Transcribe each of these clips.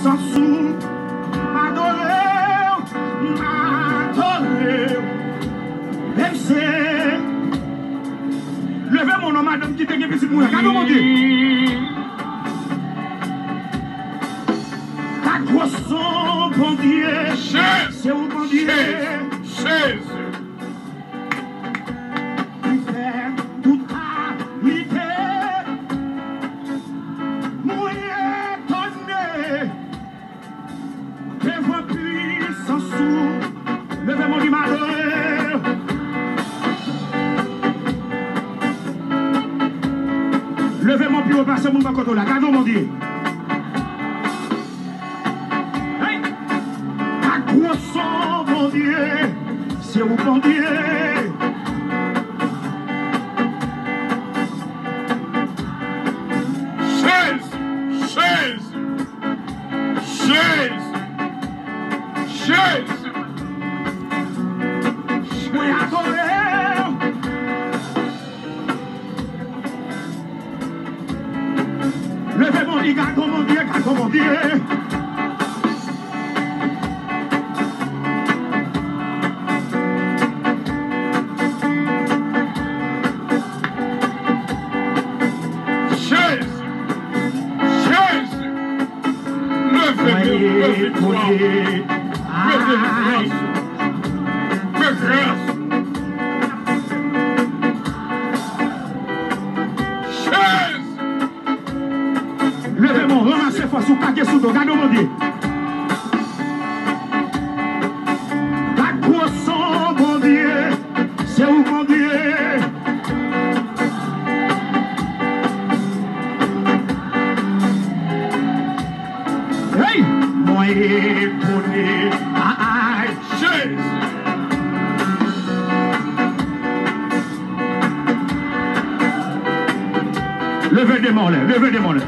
sans sou, m'adorer, même c'est. Levez mon nom, madame, qui te guérit, petit mourir. Regardez mon Dieu. Ta grosse son, bon Dieu. C'est où, bon Dieu. Il fait toute qualité. Mourir, tonner. Devant puissance sous. Levez mon Dieu, madame. Levez mon pied au passé, mon bacoto là. Gardons mon Dieu. Hey! Ta grosse mon Dieu. C'est où mon Dieu. Chaise. Oui, adorez. Levez mon Dieu, gardons mon Dieu, gardons mon Dieu. Chaise. Levez grâce. Levez mon ramassez force ou caguer sous dos, gardons mon Dieu. La grosse mon Dieu, c'est où mon Dieu. Hey, moi étonné, aïe, Chaise. levez des mots là, levez des mots là.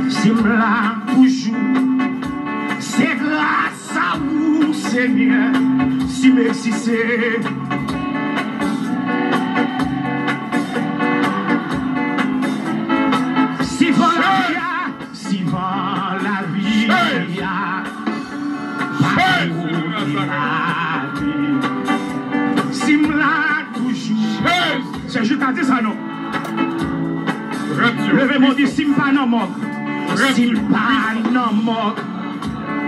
Simla toujours, c'est grâce à vous, Seigneur, si merci c'est. Si vent la vie, Simla toujours, c'est juste à dire ça non. Levez mon Dieu, Simpa non mort. Simpa non mort.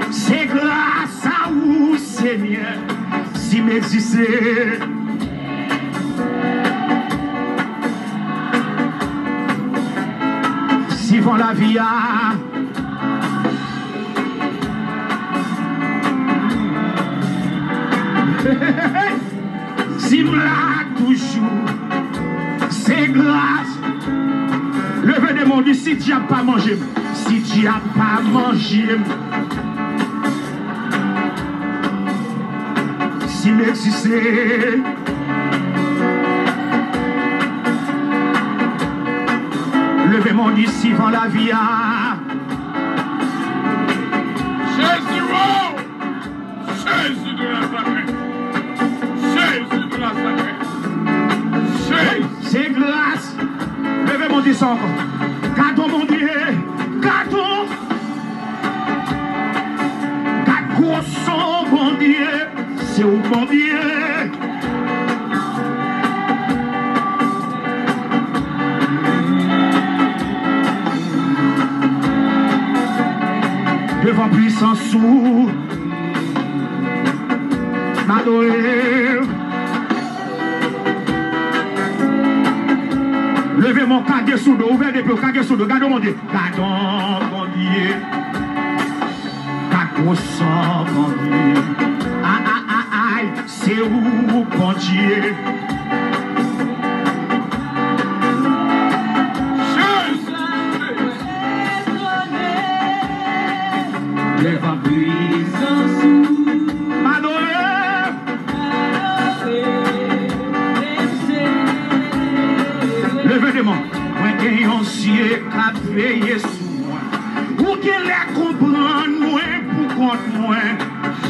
C'est grâce à vous, Seigneur, si m'existez. Si vont la vie à. Simla toujours. C'est grâce. Levez des mots, si tu n'as pas mangé, si tu n'as pas mangé, si m'existait, levez mon dit si vend la vie à. Jésus de la sacrée. Jésus de la sacrée. C'est grâce. Levez mon Dieu encore. Gardons mon Dieu. Gardons. Gardons son bon Dieu. C'est où mon Dieu. Devant puissance sous. M'adorer. Levez mon caguet sous l'eau, ouvrez des peu, caguet sous l'eau, gardons mon Dieu. Gardons mon Dieu. Gardons son mon Dieu. Aïe, c'est où mon Dieu. Levez puissance sous. M'adorer. Levez des mains. Moi, j'ai un ciel qui a veillé sur moi. Ou qui les comprendre, moi, pour contre moi.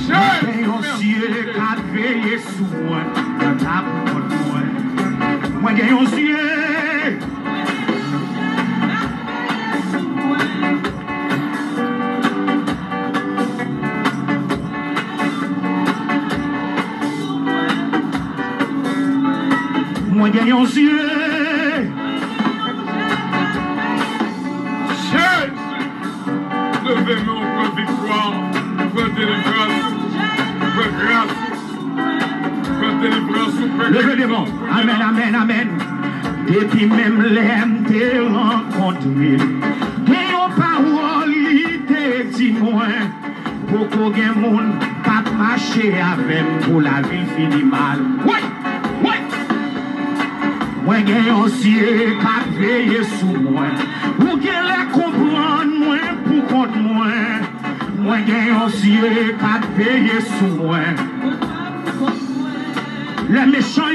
J'ai un ciel qui a veillé sur moi. Pour contre moi. Moi, j'ai un ciel. yon yeux. Jésus, levez-moi pour victoire, pour délivrance, pour grâce, pour délivrance, pour levez-moi. Amen, amen, amen. Depuis même l'aime te rencontré, et yon parole li te dit moi, pour qu'on gen moun pas marcher avec pour la ville fini mal. Oui, oui. Moi gen yon ciel qui veille sous moi, pour qu'elle les comprenne moi pour contre moi. Moi gen yon ciel qui veille sous moi. Les méchants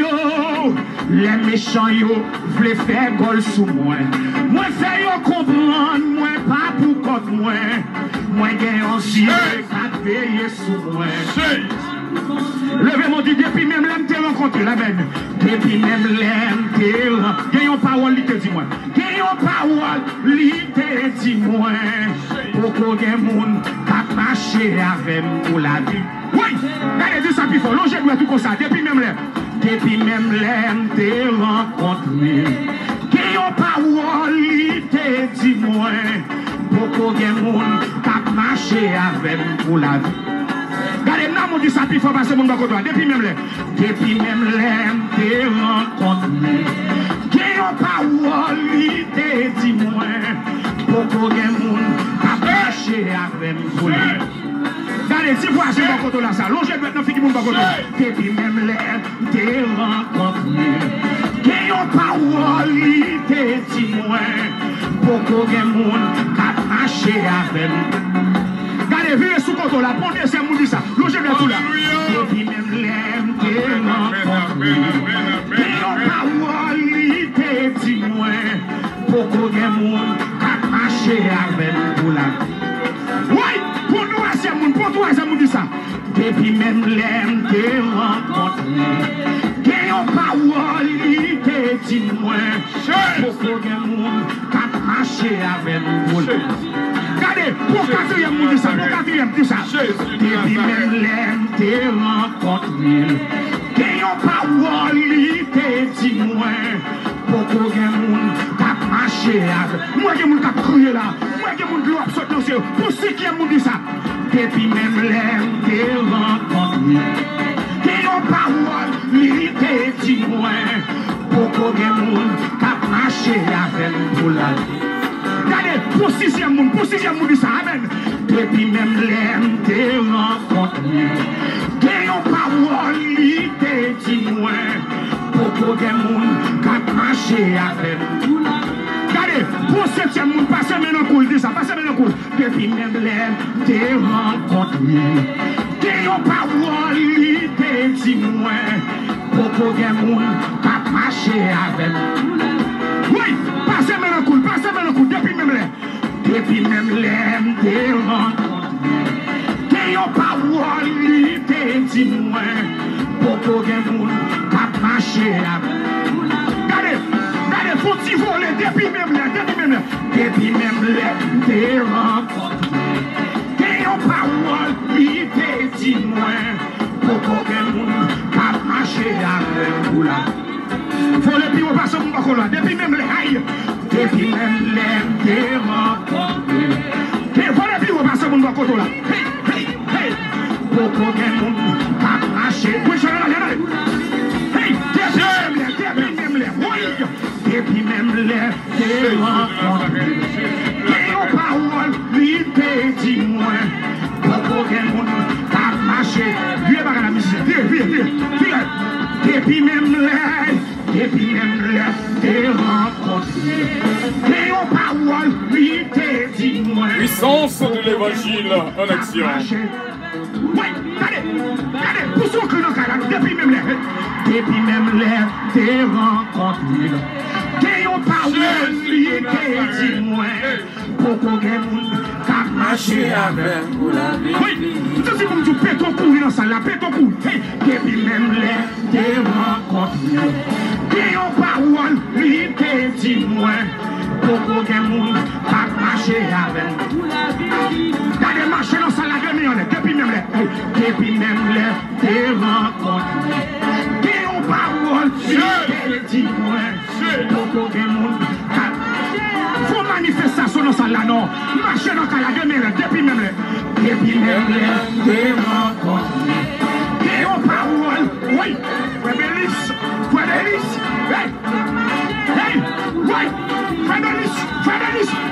yo, vle faire gol sous moi. Moi fais yo comprendre, moi pas pour contre moi. Moi gen yon ciel qui veille sous moi. Levez-moi dit depuis même l'aime te rencontré la benne. Depuis même l'aime te rencontré. Gen yon parole li te dit moi. Gen yon parole li te dit moi. Pour qu'on gen moun kap marcher avec pour la vie. Oui, regardez dit ça plus fort. Longez doit tout comme ça. Depuis même l'aime. Depuis même l'aime te rencontré. Gen yon parole li te dit moi. Pour qu'on gen moun kap marcher avec pour la vie. Regardez, nous dit ça, puis il faut passer mon bateau. Depuis même l'air, te rencontré. Qui ont parole, il te dit moi. Pour qu'on ait moun, pas marcher avec vous. Regardez, si vous avez mon bateau là, ça, longez maintenant, fini mon bateau. Depuis même l'air, te rencontré. Qui ont parole, il te dit moi. Pour qu'on ait moun, pas marcher avec vous. Regardez, vivez sous contrôle, la première c'est mon dit ça. Logez bien tout là. Depuis même l'aime, t'es rencontré. Et on parole, il te dit moi. Pour qu'on ait moun, qu'à marcher avec vous là. Oui, pour nous, c'est mon, pour toi, c'est mon dit ça. Depuis même l'aime, t'es rencontré. Et on parole, il te dit moi. Pour qu'on ait moun, qu'à marcher avec vous là. Regardez, pour quatrième, nous dit ça, pour quatrième, tout ça. Depuis même l'aime, t'es rencontré. Qu'est yon parole, il te dit moi. Pour qu'on ait moun, kap marcher avec. Moi, j'ai moun kap crier là. Moi, j'ai moun de l'eau saute dans le ciel. Pour ceux qui aiment, nous dit ça. Depuis même l'aime, t'es rencontré. Qu'est yon parole, il te dit moi. Pour qu'on ait moun, kap marcher avec pour la vie. Regardez, pour sixième monde dit ça, amen. Depuis même l'aime, t'es rencontré. T'es yon parole, il te dit moi. Pour qu'on ait moun, kap marcher avec. Regardez, pour septième monde, passez maintenant cool, dit ça, passez maintenant cool. Depuis même l'aime, t'es rencontré. T'es yon parole, il te dit moi. Pour qu'on ait moun, kap marcher avec. Oui, passez maintenant cool, depuis même l'air. Depuis même l'aime, t'es rencontré. T'es yon parole, il te dit moi. Pour qu'on ait moun, kap marcher avec. Regardez, faut t'y voler, depuis même l'air. Depuis même l'air, t'es rencontré. T'es yon parole, il te dit moi. Pour qu'on ait moun, kap marcher avec vous là. Faut le pire passer mon bac là, depuis même les haïs, depuis même les t'es rencontré. Faut le pire passer mon bac là. Hey, hey, hey. Pour qu'on ait mon pas marcher. Oui, je l'ai. Hey, depuis même les, oui. Depuis même les t'es rencontré. Et aux paroles, lui te dit moi. Pour qu'on ait mon pas marcher. Viens par la musique, viens. Depuis même les, t'es rencontré. Et aux paroles, lui te dit moi. Puissance de l'évangile en action. Oui, regardez, pour ceux qui n'ont qu'à depuis même les, t'es rencontré. Et aux paroles, lui te dit moi. Pour qu'on ait moun, kap marcher avec. Oui, tout si vous me dites, péton courir dans ça, là, péton courir. Depuis même les, t'es rencontré. Et aux paroles, lui te dit moi. Pour qu'on ait moun, kap marcher avec. Regardez, marcher dans ça, là, depuis même les, t'es rencontré. Et aux paroles, Faut manifestation dans ça là non. Marcher dans la depuis même les rencontres. Et on parole. Oui. Frédéric. Hey. Oui. Frédéric.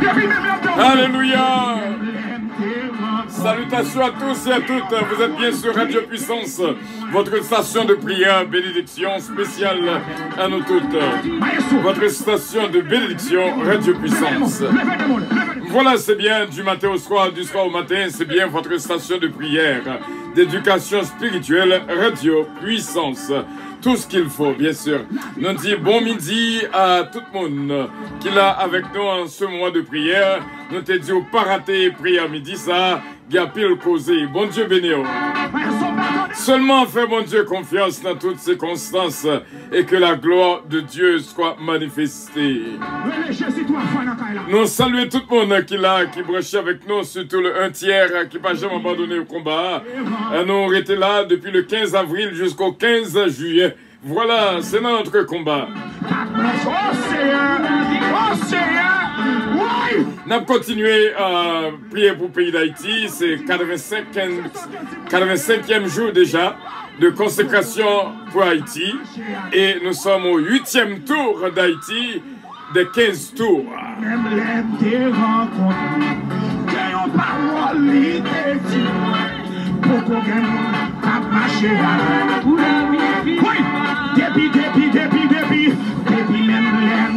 Depuis même les Alléluia. Salutations à tous et à toutes, vous êtes bien sur Radio Puissance, votre station de prière, bénédiction spéciale à nous toutes. Votre station de bénédiction, Radio Puissance. Voilà, c'est bien du matin au soir, du soir au matin, c'est bien votre station de prière, d'éducation spirituelle, Radio Puissance. Tout ce qu'il faut, bien sûr. Nous disons bon midi à tout le monde qui est là avec nous en ce mois de prière. Nous te disons pas rater prière midi, ça, il y a pile causé. Bon Dieu béni. Seulement fais mon Dieu confiance dans toutes circonstances et que la gloire de Dieu soit manifestée. Nous saluons tout le monde qui est là, qui broche avec nous, surtout le 1 tiers qui n'a pas jamais abandonné le combat. Nous étions là depuis le 15 avril jusqu'au 15 juillet. Voilà, c'est notre combat. On a continué à prier pour le pays d'Haïti. C'est 85e jour déjà de consécration pour Haïti. Et nous sommes au 8e tour d'Haïti des 15 tours.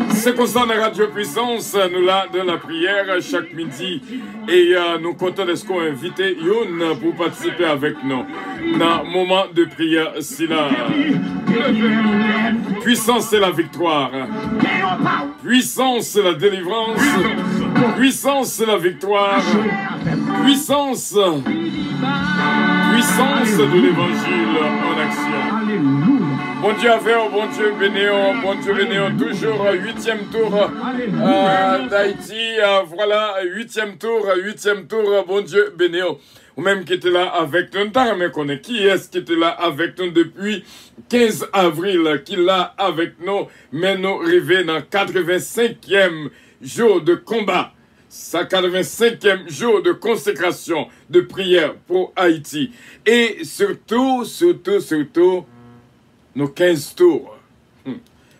C'est comme ça dans Radio Puissance, nous là dans la prière chaque midi et nous comptons de ce qu'on invite Youn pour participer avec nous dans le moment de prière. C'est là. Puissance c'est la victoire. Puissance c'est la délivrance. Puissance c'est la victoire. Puissance de l'évangile en action. Bon Dieu avec, bon Dieu bénéant, toujours 8e tour d'Haïti, voilà, 8e tour, bon Dieu bénéant. Ou même qui était là avec nous, qui est-ce qui était là avec nous depuis 15 avril, qui est là avec nous, mais nous arrivons dans 85e jour de combat. Sa 85e jour de consécration, de prière pour Haïti. Et surtout, nos 15 tours.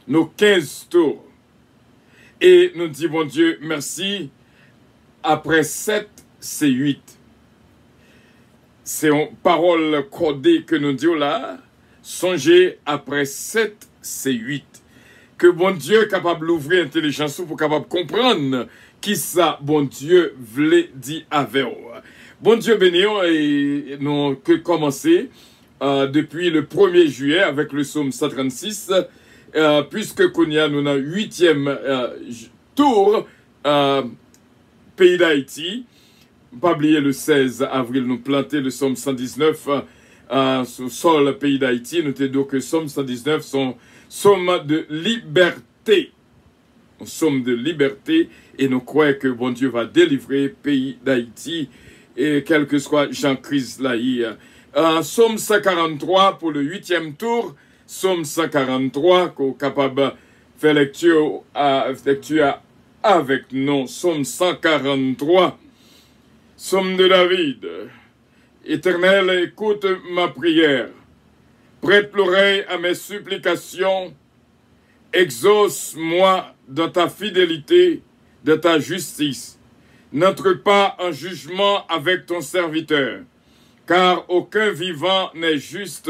Nos 15 tours. Et nous disons, bon Dieu, merci. Après 7, c'est 8. C'est une parole codée que nous disons là. Songez, après 7, c'est 8. Que bon Dieu est capable d'ouvrir l'intelligence pour capable comprendre qui ça, bon Dieu, voulait dire avec vous. Bon Dieu béni, et nous que commencer depuis le 1er juillet avec le psaume 136, puisque Kounia nous a 8e tour pays d'Haïti. Pas oublier le 16 avril, nous planter le psaume 119 sur le sol pays d'Haïti. Nous te disons que le psaume 119 sont psaume de liberté. Un psaume de liberté. Et nous croyons que bon Dieu va délivrer le pays d'Haïti, et quel que soit Jean-Christ Laïe. Psaume 143 pour le 8e tour. Psaume 143, qu'on est capable de faire lecture avec nous. Psaume 143. Psaume de David. Éternel, écoute ma prière. Prête l'oreille à mes supplications. Exauce-moi dans ta fidélité, de ta justice. N'entre pas en jugement avec ton serviteur, car aucun vivant n'est juste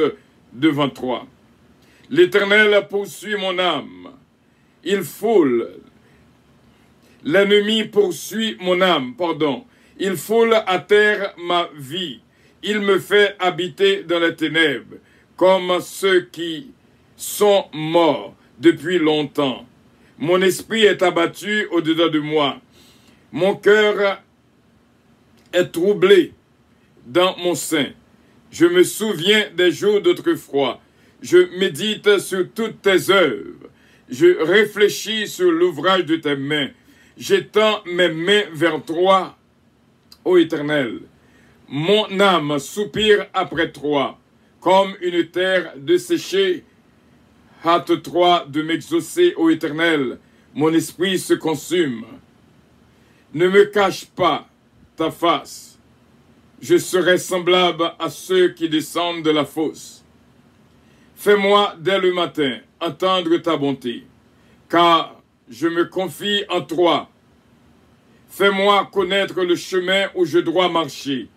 devant toi. L'Éternel poursuit mon âme. Il foule. L'ennemi poursuit mon âme, Il foule à terre ma vie. Il me fait habiter dans les ténèbres, comme ceux qui sont morts depuis longtemps. Mon esprit est abattu au-dedans de moi. Mon cœur est troublé dans mon sein. Je me souviens des jours d'autrefois. Je médite sur toutes tes œuvres. Je réfléchis sur l'ouvrage de tes mains. J'étends mes mains vers toi, ô Éternel. Mon âme soupire après toi, comme une terre desséchée. Hâte-toi de m'exaucer, ô Éternel, mon esprit se consume. Ne me cache pas ta face, je serai semblable à ceux qui descendent de la fosse. Fais-moi dès le matin entendre ta bonté, car je me confie en toi. Fais-moi connaître le chemin où je dois marcher,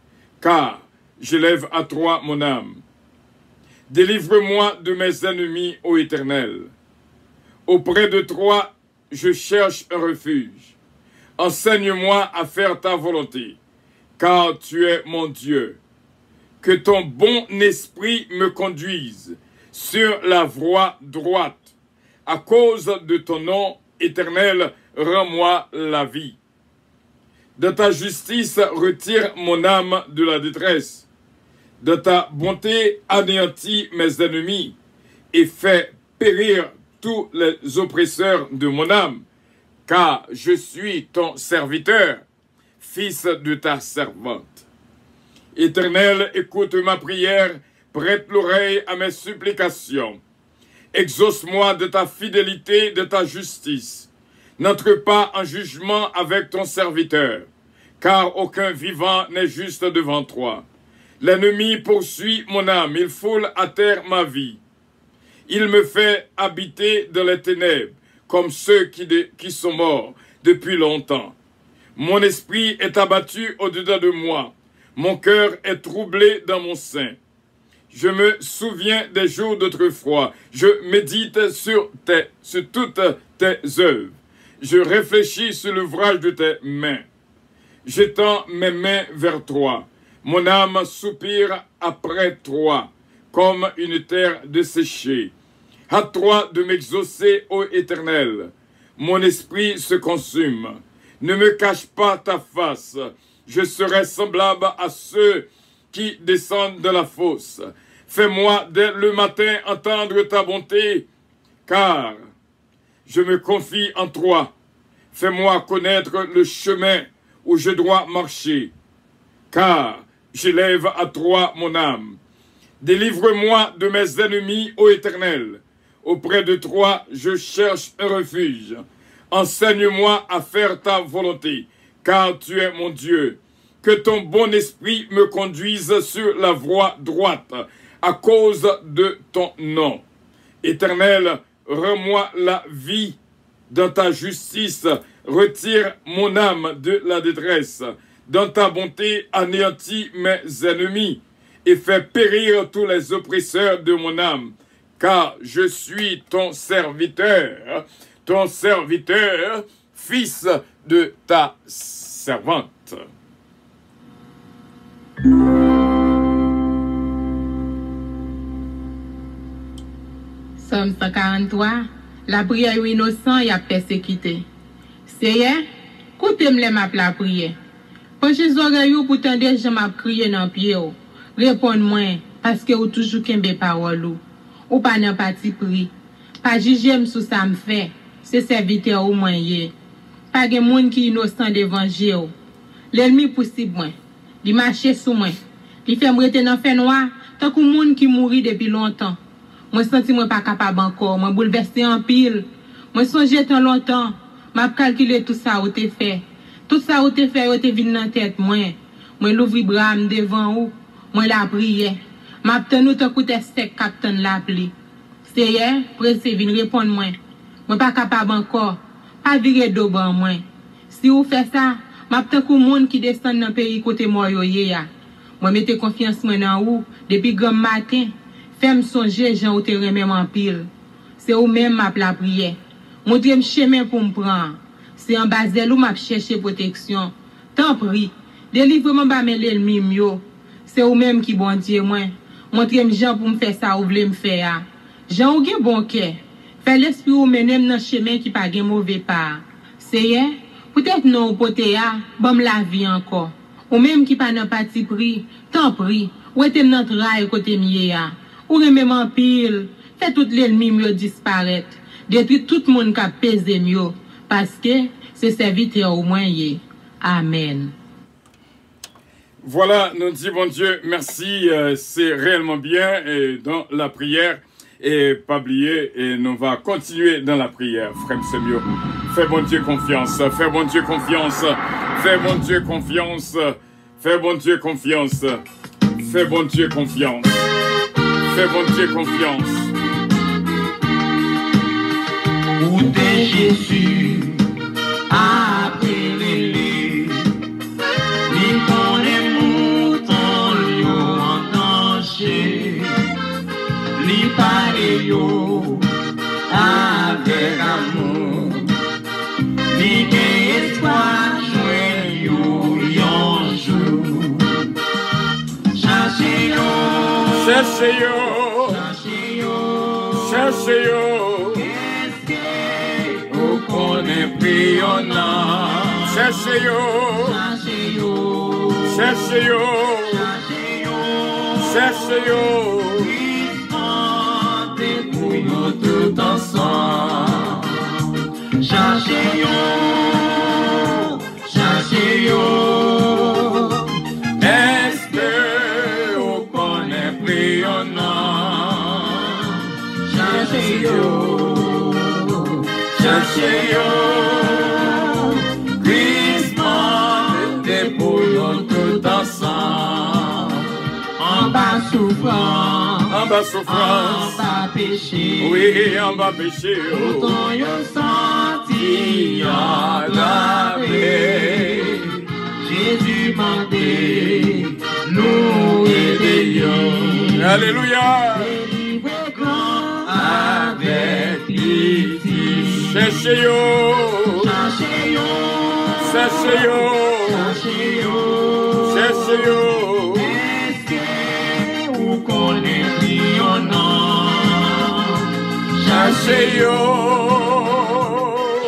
car j'élève à toi mon âme. Délivre-moi de mes ennemis, ô Éternel. Auprès de toi, je cherche un refuge. Enseigne-moi à faire ta volonté, car tu es mon Dieu. Que ton bon esprit me conduise sur la voie droite. À cause de ton nom, Éternel, rends-moi la vie. De ta justice, retire mon âme de la détresse. De ta bonté, anéantis mes ennemis et fais périr tous les oppresseurs de mon âme, car je suis ton serviteur, fils de ta servante. Éternel, écoute ma prière, prête l'oreille à mes supplications. Exauce-moi de ta fidélité, de ta justice. N'entre pas en jugement avec ton serviteur, car aucun vivant n'est juste devant toi. L'ennemi poursuit mon âme, il foule à terre ma vie. Il me fait habiter dans les ténèbres, comme ceux qui sont morts depuis longtemps. Mon esprit est abattu au-dedans de moi, mon cœur est troublé dans mon sein. Je me souviens des jours d'autrefois, je médite sur toutes tes œuvres. Je réfléchis sur l'ouvrage de tes mains. J'étends mes mains vers toi. Mon âme soupire après toi, comme une terre desséchée. Hâte-toi de m'exaucer, ô Éternel. Mon esprit se consume. Ne me cache pas ta face. Je serai semblable à ceux qui descendent de la fosse. Fais-moi dès le matin entendre ta bonté, car je me confie en toi. Fais-moi connaître le chemin où je dois marcher, car j'élève à toi mon âme. Délivre-moi de mes ennemis, ô Éternel. Auprès de toi, je cherche un refuge. Enseigne-moi à faire ta volonté, car tu es mon Dieu. Que ton bon esprit me conduise sur la voie droite, à cause de ton nom. Éternel, rends-moi la vie dans ta justice. Retire mon âme de la détresse. Dans ta bonté, anéantis mes ennemis et fais périr tous les oppresseurs de mon âme, car je suis ton serviteur, fils de ta servante. Somme 143, la prière innocent y a persécuté. Seye, koute-m le map la prière. Penche zore yo pour tande je m'a crié dans pied ou. Réponds-moi, parce que ou toujours kembe parole ou pas nan parti pri. Pas juger sous ça me fait, c'est serviteur ou moyen. Pas gen moun qui innocent devant Dieu. L'ennemi possible moi. Li marcher sous moi. Li fait me rete dans fait noir, tant que moun qui mouri depuis longtemps. Moi senti moi pas capable encore, moi bouleversé en pile. Moi songe tant longtemps, m'a calculé tout ça ou te fait. Tout ça ou te fait ou te vinn dans tête moi. Moi l'ouvri bras devant ou, moi la prière. M'a tenu tant coûte sec capitaine la pli. Seye, presse vinn répondre moi. Moi pas capable encore, pas virer do ban moi. Si ou fait ça, m'a tant kou moun qui descend dans pays côté moi yo ya. Moi mette confiance moi dans ou depuis grand matin. Fais-moi songer, Jean, ou te remèm en pile. C'est ou même m'a la prière. Montre-moi chemin pour me prendre. C'est en bas d'elle où m'a cherché protection. Tant pis. Délivre-moi ba men l'ennemi mio. C'est ou même qui bon Dieu moi. Montre-moi Jean pour me faire ça ou vle me faire. Jean ou gen bon cœur. Fais l'esprit ou menem dans chemin qui pas gen mauvais part. C'est peut-être non ou pote ya, bon la vie encore. Ou même qui pas nan parti pris. Tant pis. Ou ete nan trail côté miye ya. Ou remèm en pile, fait tout l'ennemi mieux disparaître, détruit tout le monde qui a pesé mieux, parce que c'est serviteur au moins. Amen. Voilà, nous disons, bon Dieu, merci, c'est réellement bien dans la prière. Et pas oublier, et nous va continuer dans la prière, frère Semio. Fais bon Dieu confiance, fais bon Dieu confiance, fais bon Dieu confiance, fais bon Dieu confiance, fais bon Dieu confiance, fais bon Dieu confiance. Où t'es Jésus, appelez-les, ni qu'on est mouton, lion en danger. Li pale yo avec amour, li gen espoir jwen yo yon jour. Cherchez yo, Cherchez yo, cherchez yo, cherchez yo. est-ce que vous connaissez prionnant? Cherchez yo, Cherchez yo, cherchez yo, cherchez yo, cherchez yo. Débrouillons tout ensemble. Cherchez yo, cherchez yo. Est-ce que vous connaissez prionnant? Cherchez yo, cherchez yo. Christmas, débrouillons tout ensemble. En bas souffrance. En bas souffrance, En bas péché, oui, en bas péché, pourtant yon senti en lavé. Jésus mandé, nous aider. Alléluia. Délivre grand avec pitié. Cherchez yo, Cherchez yo, cherchez yo, cherchez yo, cherchez yo. Est-ce que vous connaissez yon nom? Cherchez yo,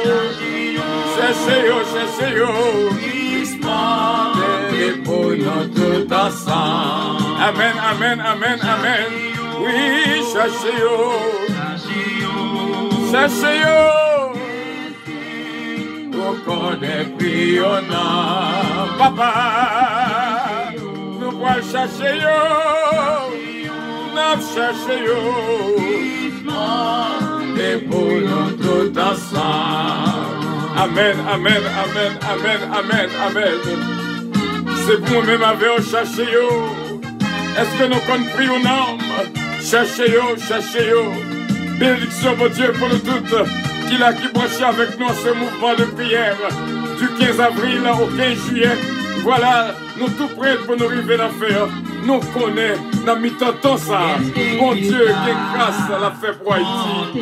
Cherchez yo, cherchez yo, cherchez yo. Christmas, débrouillons tout ensemble. Amen, amen, amen, amen. Oui, cherchez yo, Cherchez yo, cherchez yo. vous connaissez prionnant. Papa, nous allons chercher yo, nous chercher yo. Débrouillons tout ensemble. Amen, amen, amen, amen, amen, amen. C'est vous même avec chercher yo. Est-ce que nous comprenons un homme? Cherchez yo, cherchez yo. Bénédiction, mon Dieu, pour nous toutes. Qu'il a qui branché avec nous ce mouvement de prière du 15 avril au 15 juillet. Voilà, nous tout prêts pour nous arriver à faire. Nous connaissons, nous mi-temps ça. Mon Dieu, quelle grâce la fait pour Haïti.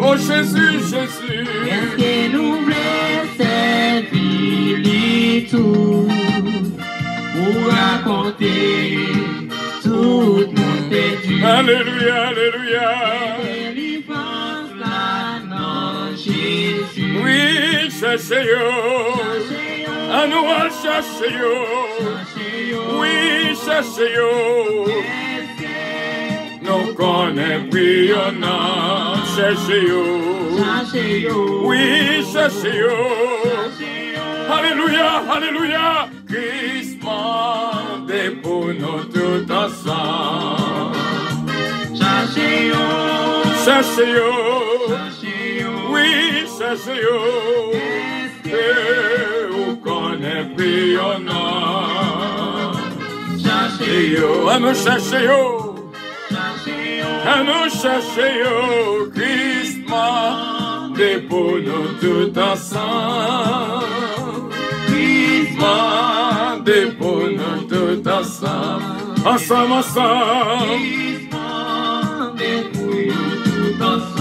Oh Jésus, Jésus. Est-ce que nous voulons servir tout pour raconter tout le monde perdu? Alléluia, alléluia. Délivrance là dans Jésus. Oui, cherchez yo. À nous à chercher yo. Oui, cherchez yo. Nous connaissons prionnant. Cherchez yo. Oui, cherchez yo. Alléluia, alléluia. Christmas, pour nous tout ensemble. Cherchez yo. Cherchez yo. Oui, cherchez yo. Vous connaissez prionnant. Cherchez yo. À nous chercher yo. À nous chercher yo. Christmas, pour nous tout ensemble. Christmas, pour nous tout ensemble. Ensemble, ensemble.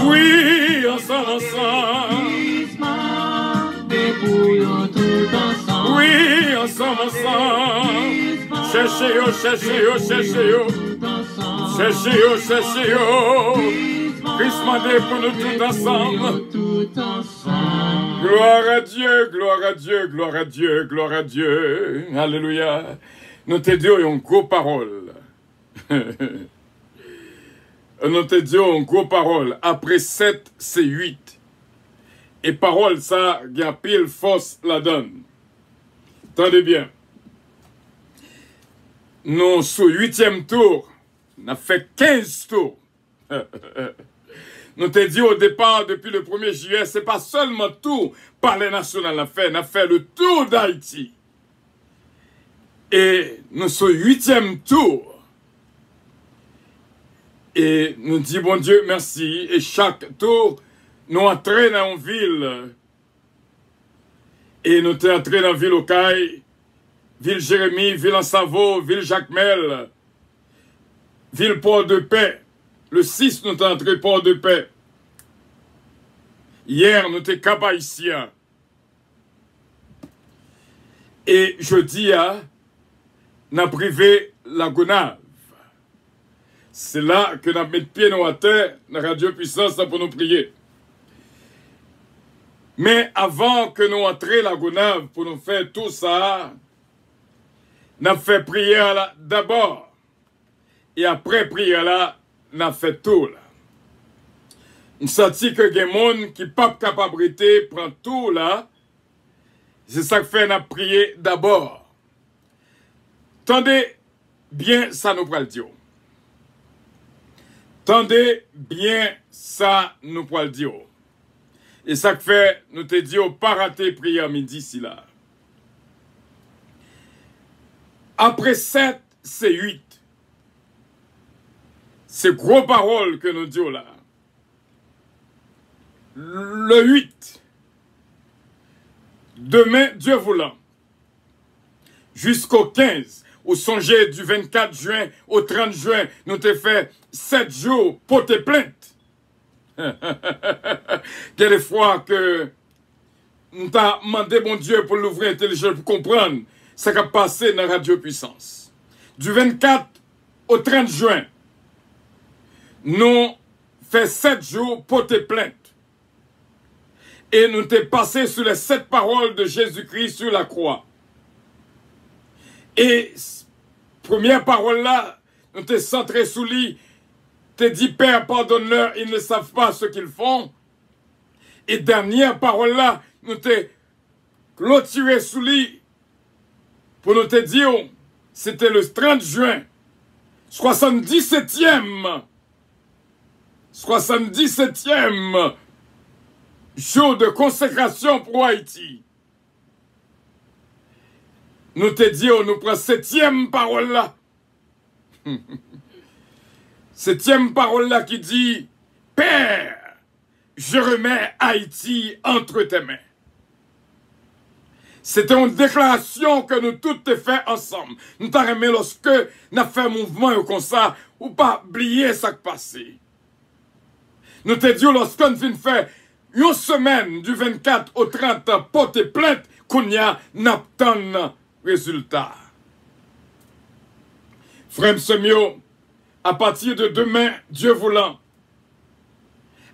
Oui, ensemble, ensemble. Oui, ensemble, ensemble. Cherchez yo, cherchez yo, cherchez yo. Cherchez yo, cherchez yo. Christmas pour nous tout ensemble. Gloire à Dieu, gloire à Dieu, gloire à Dieu, gloire à Dieu. Alléluia. Nous te disons une grosse parole. Nous te disons une grosse parole. Après 7, c'est 8. Et parole, ça, il y a pile force la donne. Attendez bien. Nous, sur 8e tour, on a fait 15 tours. Nous t'ai dit au départ, depuis le 1er juillet, c'est pas seulement tout Palais National à faire, on a fait le tour d'Haïti. Et nous sommes au 8e tour. Et nous disons, bon Dieu, merci. Et chaque tour, nous entrons dans une ville. Et nous sommes entrés dans la ville Okaï, ville Jérémie, ville en Savo, ville Jacmel, ville Port-de-Paix. Le 6, nous sommes entrés Port-de-Paix. Hier, nous sommes Cap-Haïtien. Et jeudi, nous avons privé la Gonave. C'est là que nous avons mis pied dans la terre, dans la radio puissance pour nous prier. Mais avant que nous entrions la Gonave pour nous faire tout ça, nous avons fait prière là d'abord. Et après prière là, nous avons fait tout là. Nous senti que des gens qui ne sont pas capables de prendre tout là. C'est ça que fait nous prier d'abord. Tendez bien ça nous pral dire. Tendez bien ça nous pral dire. Et ça que fait nous te dit pas rater prière midi si là. Après 7, c'est 8. C'est gros paroles que nous disons là. Le 8. Demain, Dieu voulant, jusqu'au 15, au songé du 24 juin au 30 juin, nous t'ai fait 7 jours pour tes plaintes. Quelle fois que nous t'as demandé, bon Dieu, pour l'ouvrir intelligent, pour comprendre ce qui a passé dans Radio Puissance. Du 24 au 30 juin, nous fait 7 jours pour tes plaintes. Et nous t'es passé sur les 7 paroles de Jésus-Christ sur la croix. Et première parole là, nous t'es centré sous lui, t'es dit Père, pardonne-leur, ils ne savent pas ce qu'ils font. Et dernière parole là, nous t'es clôturé sous lui pour nous te dire, c'était le 30 juin, 77e jour de consécration pour Haïti. Nous te disons, nous prenons 7e parole là. 7e parole là qui dit, Père, je remets Haïti entre tes mains. C'était une déclaration que nous toutes te fait ensemble. Nous t'avons remis lorsque nous avons fait un mouvement comme ça, ou pas oublier ce qui passé. Nous te disons, lorsque nous venons faire une semaine du 24 au 30 porte plainte qu'on y a n'obtenu résultat. Frère Semio, à partir de demain, Dieu voulant,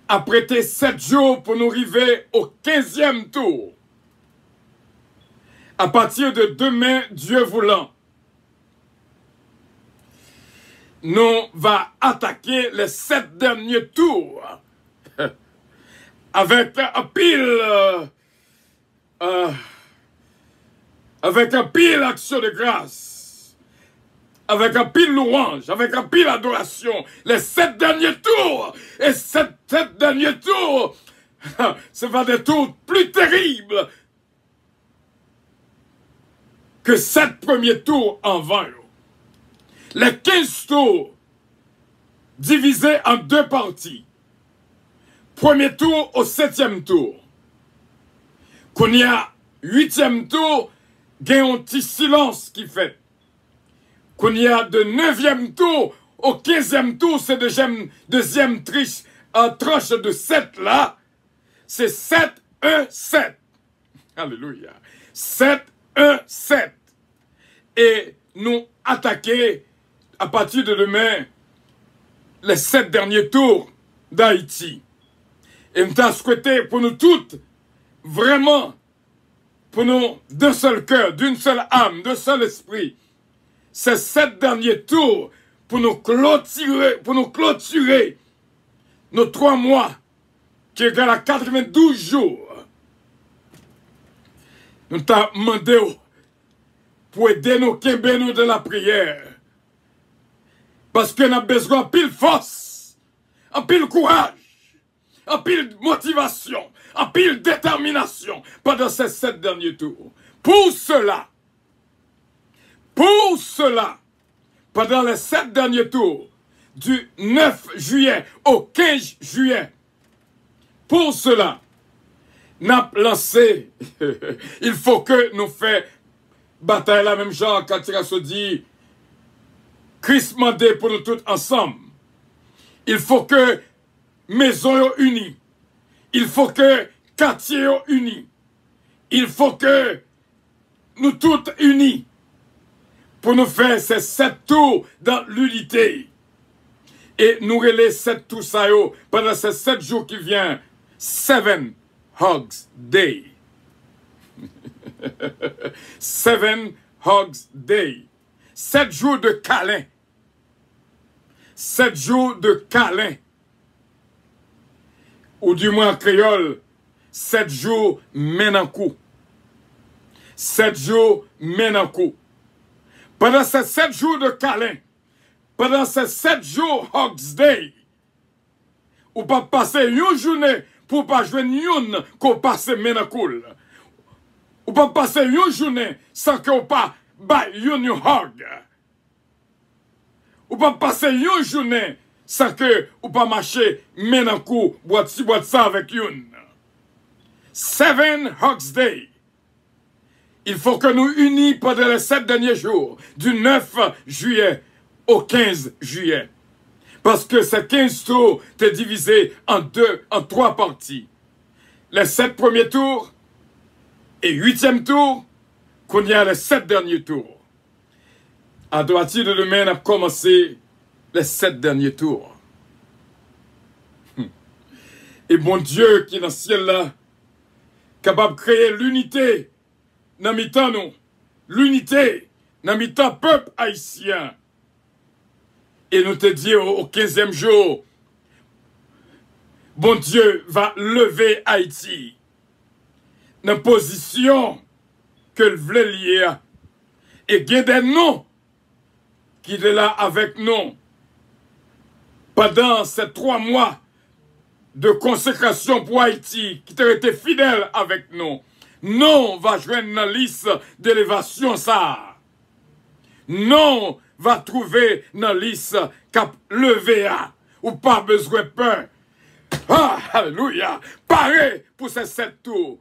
après tes 7 jours pour nous arriver au 15e tour. À partir de demain, Dieu voulant, nous va attaquer les 7 derniers tours. Avec un pile action de grâce, avec un pile louange, avec un pile adoration, les 7 derniers tours, et 7 derniers tours, ce va des tours plus terribles que 7 premiers tours en vain. Les 15 tours divisés en 2 parties. Premier tour au 7e tour. Qu'on y a 8e tour, il y a un petit silence qui fait. Qu'on y a de 9e tour au 15e tour, c'est deuxième tranche de 7 là. C'est 7, 1, 7. Alléluia. 7, 1, 7. Et nous attaquer à partir de demain les 7 derniers tours d'Haïti. Et nous t'as souhaité pour nous toutes, vraiment, pour nous d'un seul cœur, d'une seule âme, d'un seul esprit, ces 7 derniers tours pour nous clôturer nos 3 mois qui égale à 92 jours. Nous t'as demandé pour aider nos Québécois nous dans la prière. Parce qu'on a besoin de pile force en pile courage, en pile motivation, en pile détermination pendant ces 7 derniers tours. Pour cela, pendant les 7 derniers tours, du 9 juillet au 15 juillet, pour cela, n'a lancé, il faut que nous fassions bataille la même genre quand il a se dit, Christ mandé pour nous tous ensemble. Il faut que maison soient unie. Il faut que quartier soient unis. Il faut que nous tous unis pour nous faire ces 7 tours dans l'unité. Et nous relayer 7 tours ça pendant ces 7 jours qui viennent. 7 Hugs Day. 7 Hugs Day. 7 jours de câlin. 7 jours de câlin. Ou du moins en créole, 7 jours menankou. 7 jours menankou. Pendant ces 7 jours de câlin, pendant ces 7 jours Hugs Day, ou pas passer une journée pour pas jouer une qu'on passe menankoul. Ou pas passer une journée sans qu'on pas buy une hug. Ou pas passer une journée sans que ou pas marcher menankou boîte ça avec une. 7 Hugs Day. Il faut que nous unis pendant les 7 derniers jours, du 9 juillet au 15 juillet. Parce que ces 15 tours étaient divisés en 3 parties. Les 7 premiers tours et 8e tour, qu'on y a les 7 derniers tours. À partir de demain, on a commencé les 7 derniers tours. Et mon Dieu qui est dans le ciel là, capable de créer l'unité dans mi-temps nous, l'unité dans mi-temps peuple haïtien. Et nous te dit au 15e jour, bon Dieu va lever Haïti dans la position que le voulait lier. Et il y a des noms qui étaient là avec nous pendant ces 3 mois de consécration pour Haïti, qui ont été fidèles avec nous. Non va joindre dans la liste d'élévation ça. Non va trouver dans la liste cap levé à, ou pas besoin de peur. Ah, alléluia. Paré pour ces 7 tours.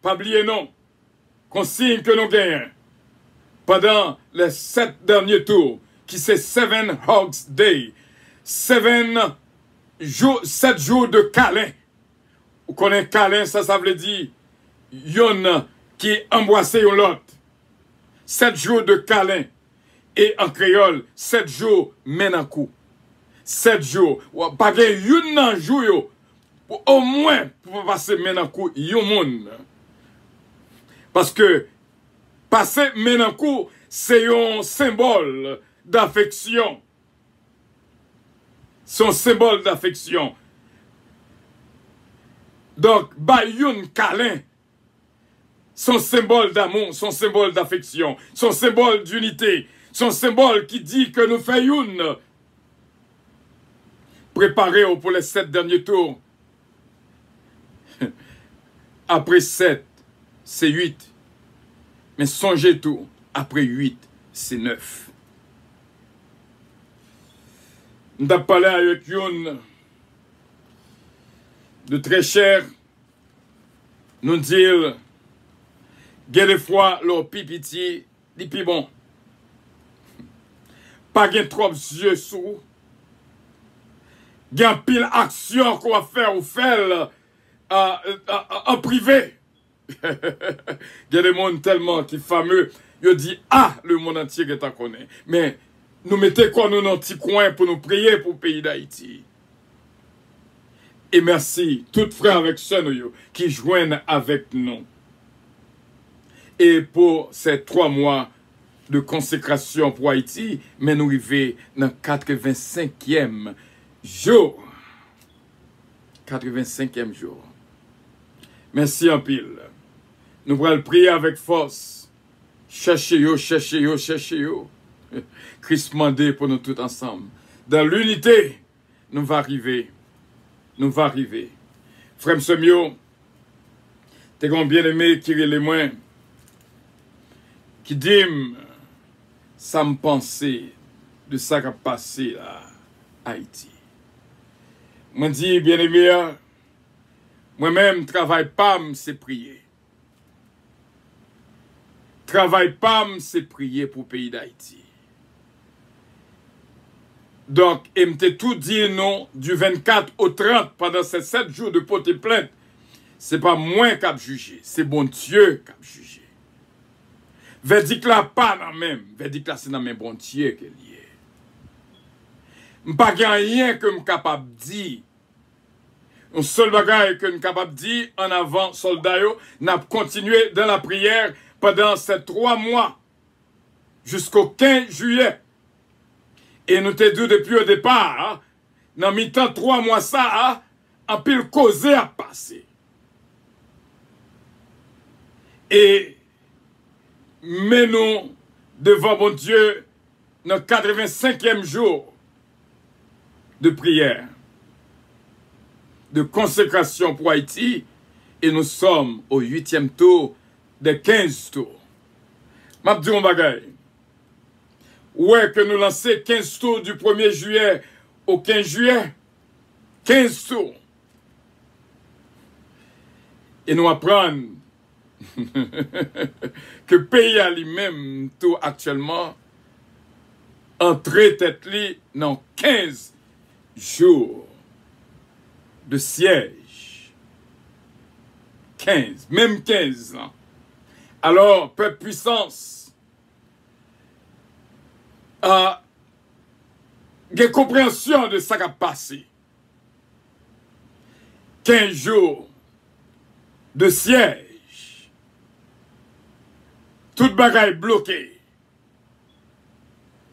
Pas oublier non. Consigne que nous gagnons pendant les 7 derniers tours, qui c'est 7 Hugs Day. 7 jours de câlin. Vous connaissez câlin, ça veut dire yon qui embrasse l'autre. 7 jours de câlin. Et en créole, 7 jours menankou. 7 jours. Pas que yon jour au moins pour passer menankou yon moun. Parce que passer menankou, c'est un symbole d'affection. C'est un symbole d'affection. Donc, bayoun câlin, son symbole d'amour, son symbole d'affection, son symbole d'unité, son symbole qui dit que nous faisons une. Préparez-vous pour les 7 derniers tours. Après 7, c'est 8. Mais songez tout. Après 8, c'est 9. Nous avons parlé avec une de très cher. Nous disons, il y a des fois, leur pipiti, dit puis bon. Pas de trop yeux sous. Il y a pile action qu'on va faire ou faire en privé. Il y a des mondes tellement qui fameux. Ils disent, ah, le monde entier que tu connais. Mais nous mettons quoi nous dans un petit coin pour nous prier pour le pays d'Haïti. Et merci, tous frères avec sœurs qui joignent avec nous. Et pour ces 3 mois de consécration pour Haïti, mais nous arrivons dans le 85e jour. 85e jour. Merci en pile. Nous allons prier avec force. Cherchez-yo, cherchez-yo, cherchez-yo. Christ mandé pour nous tous ensemble. Dans l'unité, nous va arriver. Nous va arriver. Frère Semio, t'es grand bien-aimé qui est les moins, qui dit, ça me pensait de ça qui a passé à Haïti. Moi dis, bien-aimé, moi-même, travail pas, c'est prier. Travail pas, c'est prier pour le pays d'Haïti. Donc, il m'a tout dit non, du 24 au 30, pendant ces 7 jours de porter plainte. C'est pas moi qui a jugé, c'est bon Dieu qui a jugé. Verdict là, pas dans même. Verdict là, c'est dans même bon Dieu qu'il y est. Je n'ai pas rien que je suis capable de dire. Un seul bagage que je suis capable de dire, en avant, soldats, n'a continué dans la prière pendant ces 3 mois, jusqu'au 15 juillet. Et nous t'ai dit depuis au départ, dans mi-temps 3 mois ça, en pile causé à passer. Et mais nous devant mon Dieu dans le 85e jour de prière, de consécration pour Haïti, et nous sommes au 8e tour des 15 tours. M'a dit un bagay. Ouais, que nous lançons 15 tours du 1er juillet au 15 juillet. 15 tours. Et nous apprenons que le pays a lui-même tout actuellement entré tête li dans 15 jours de siège. 15, même 15 ans. Alors, peuple puissance, des compréhension de ça qui a passé. 15 jours de siège. Tout bagaille bloqué.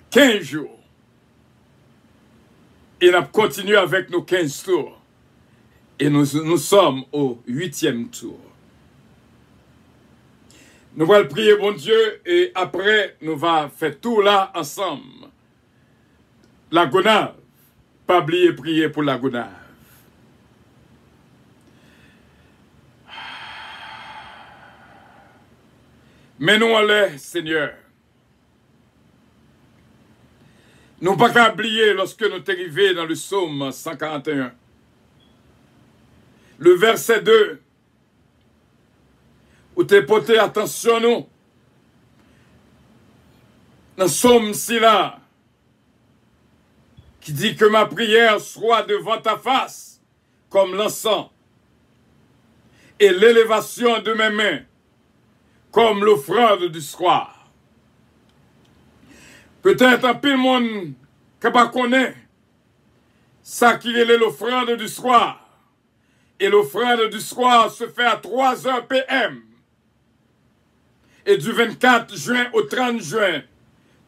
15 jours. Et on a continué avec nos 15 tours. Et nous sommes au 8e tour. Nous allons prier, bon Dieu, et après, nous allons faire tout là ensemble. La Gonave. Pas oublier prier pour la Gonave. Mais nous allons, Seigneur. Nous pas qu'à oublier lorsque nous sommes arrivés dans le psaume 141. Le verset 2. Où t'es porté attention nous. Dans le psaume si là. Qui dit que ma prière soit devant ta face. Comme l'encens. Et l'élévation de mes mains. Comme l'offrande du soir. Peut-être un peu de monde qui ne connaît pas ça qui est l'offrande du soir. Et l'offrande du soir se fait à 3h PM. Et du 24 juin au 30 juin,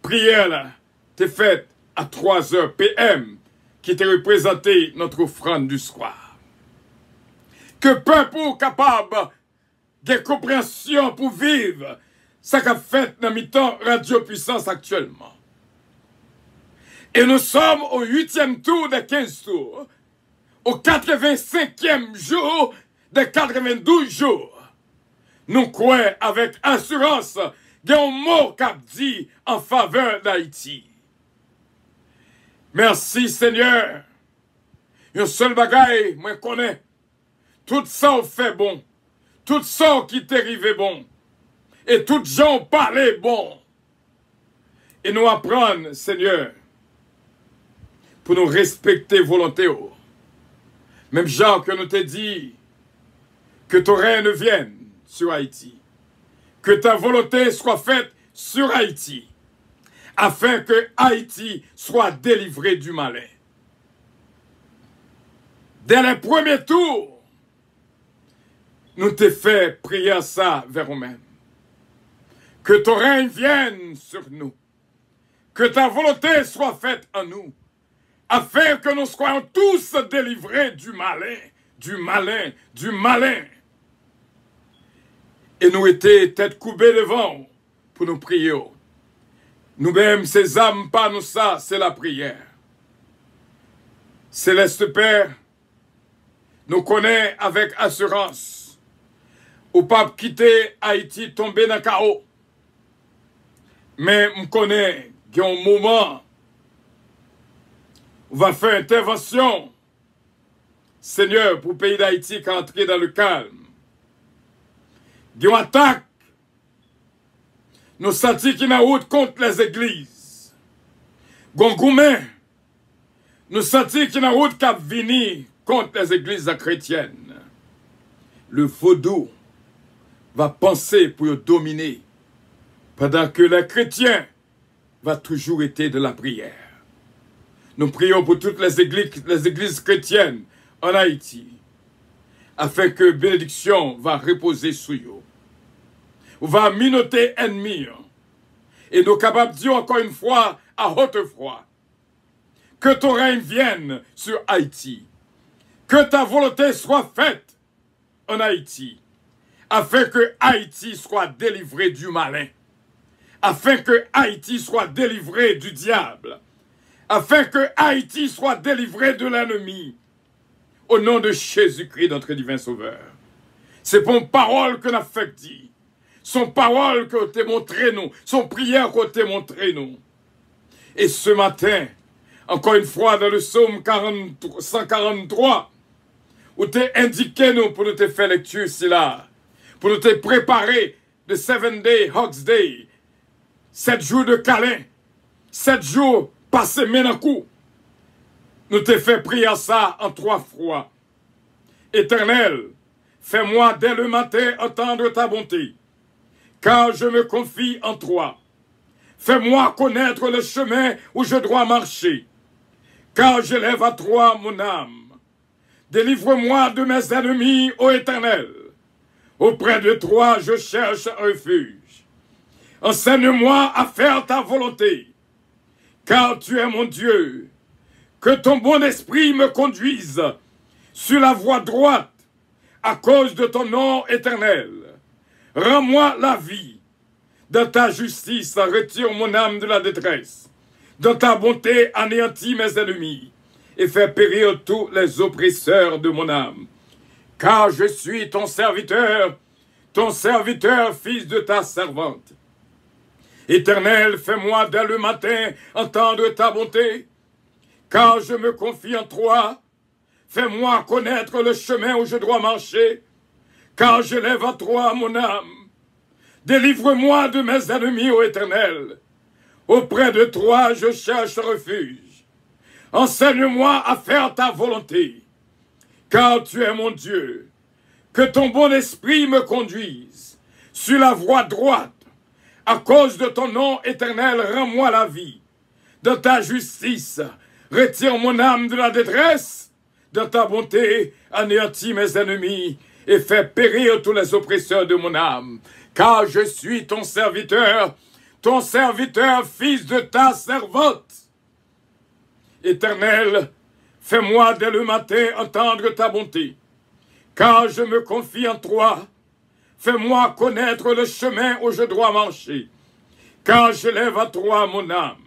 prière là, t'est faite à 3h PM, qui te représenté notre offrande du soir. Que peuple capable de compréhension pour vivre, ça qu'a fait dans mi-temps Radio Puissance actuellement. Et nous sommes au 8e tour des 15 tours, au 85e jour des 92 jours. Nous croyons avec assurance qu'il y a un mot qu'a dit en faveur d'Haïti. Merci Seigneur. Un seul bagaille, moi connais. Tout ça fait bon. Tout ça qui t'est arrivé bon. Et tout gens parlaient bon. Et nous apprendre, Seigneur, pour nous respecter volonté. Même genre que nous t'ai dit que ton règne vienne sur Haïti. Que ta volonté soit faite sur Haïti. Afin que Haïti soit délivré du malin. Dès les premiers tours, nous t'ai fait prier ça vers nous-mêmes. Que ton règne vienne sur nous. Que ta volonté soit faite en nous. Afin que nous soyons tous délivrés du malin, du malin, du malin. Et nous étions tête coupée devant pour nous prier. Nous-mêmes, ces âmes, pas nous ça, c'est la prière. Céleste Père, nous connaît avec assurance ou pas quitter Haïti tomber dans le chaos. Mais nous connaît qu'il y a un moment où on va faire intervention, Seigneur, pour le pays d'Haïti qui est entré dans le calme. Il y a une attaque. Nous sentons qu'il y a une route contre les églises. Gongoumen, nous sentons qu'il y a une route qui a venu contre les églises chrétiennes. Le vaudou va penser pour dominer, pendant que les chrétiens vont toujours être de la prière. Nous prions pour toutes les églises chrétiennes en Haïti, afin que bénédiction va reposer sur eux. On va minoter ennemis. Et nous sommes capables de dire encore une fois, à haute voix, que ton règne vienne sur Haïti. Que ta volonté soit faite en Haïti, afin que Haïti soit délivré du malin, afin que Haïti soit délivré du diable, afin que Haïti soit délivré de l'ennemi, au nom de Jésus-Christ, notre divin Sauveur. C'est pour une parole que nous avons fait dire, son parole que tu as montré nous, son prière que tu as montré nous. Et ce matin, encore une fois dans le psaume 143, où tu as indiqué nous pour nous te faire lecture ici là, pour nous te préparer de 7 Day, Hawks Day, 7 jours de câlin, 7 jours passés ménacou. Nous te fait prier ça en 3 fois. Éternel, fais-moi dès le matin entendre ta bonté, car je me confie en toi. Fais-moi connaître le chemin où je dois marcher, car je lève à toi mon âme. Délivre-moi de mes ennemis, ô Éternel. Auprès de toi, je cherche un refuge. Enseigne-moi à faire ta volonté, car tu es mon Dieu. Que ton bon esprit me conduise sur la voie droite à cause de ton nom éternel. Rends-moi la vie. Dans ta justice, retire mon âme de la détresse. Dans ta bonté, anéantis mes ennemis et fais périr tous les oppresseurs de mon âme. Car je suis ton serviteur, fils de ta servante. Éternel, fais-moi dès le matin entendre ta bonté, car je me confie en toi. Fais-moi connaître le chemin où je dois marcher, car je lève à toi mon âme. Délivre-moi de mes ennemis, ô Éternel. Auprès de toi, je cherche refuge. Enseigne-moi à faire ta volonté, car tu es mon Dieu. Que ton bon esprit me conduise sur la voie droite. À cause de ton nom éternel, rends-moi la vie. Dans ta justice, retire mon âme de la détresse. Dans ta bonté, anéantis mes ennemis et fais périr tous les oppresseurs de mon âme. Car je suis ton serviteur, fils de ta servante. Éternel, fais-moi dès le matin entendre ta bonté, car je me confie en toi. Fais-moi connaître le chemin où je dois marcher, car je lève à toi mon âme.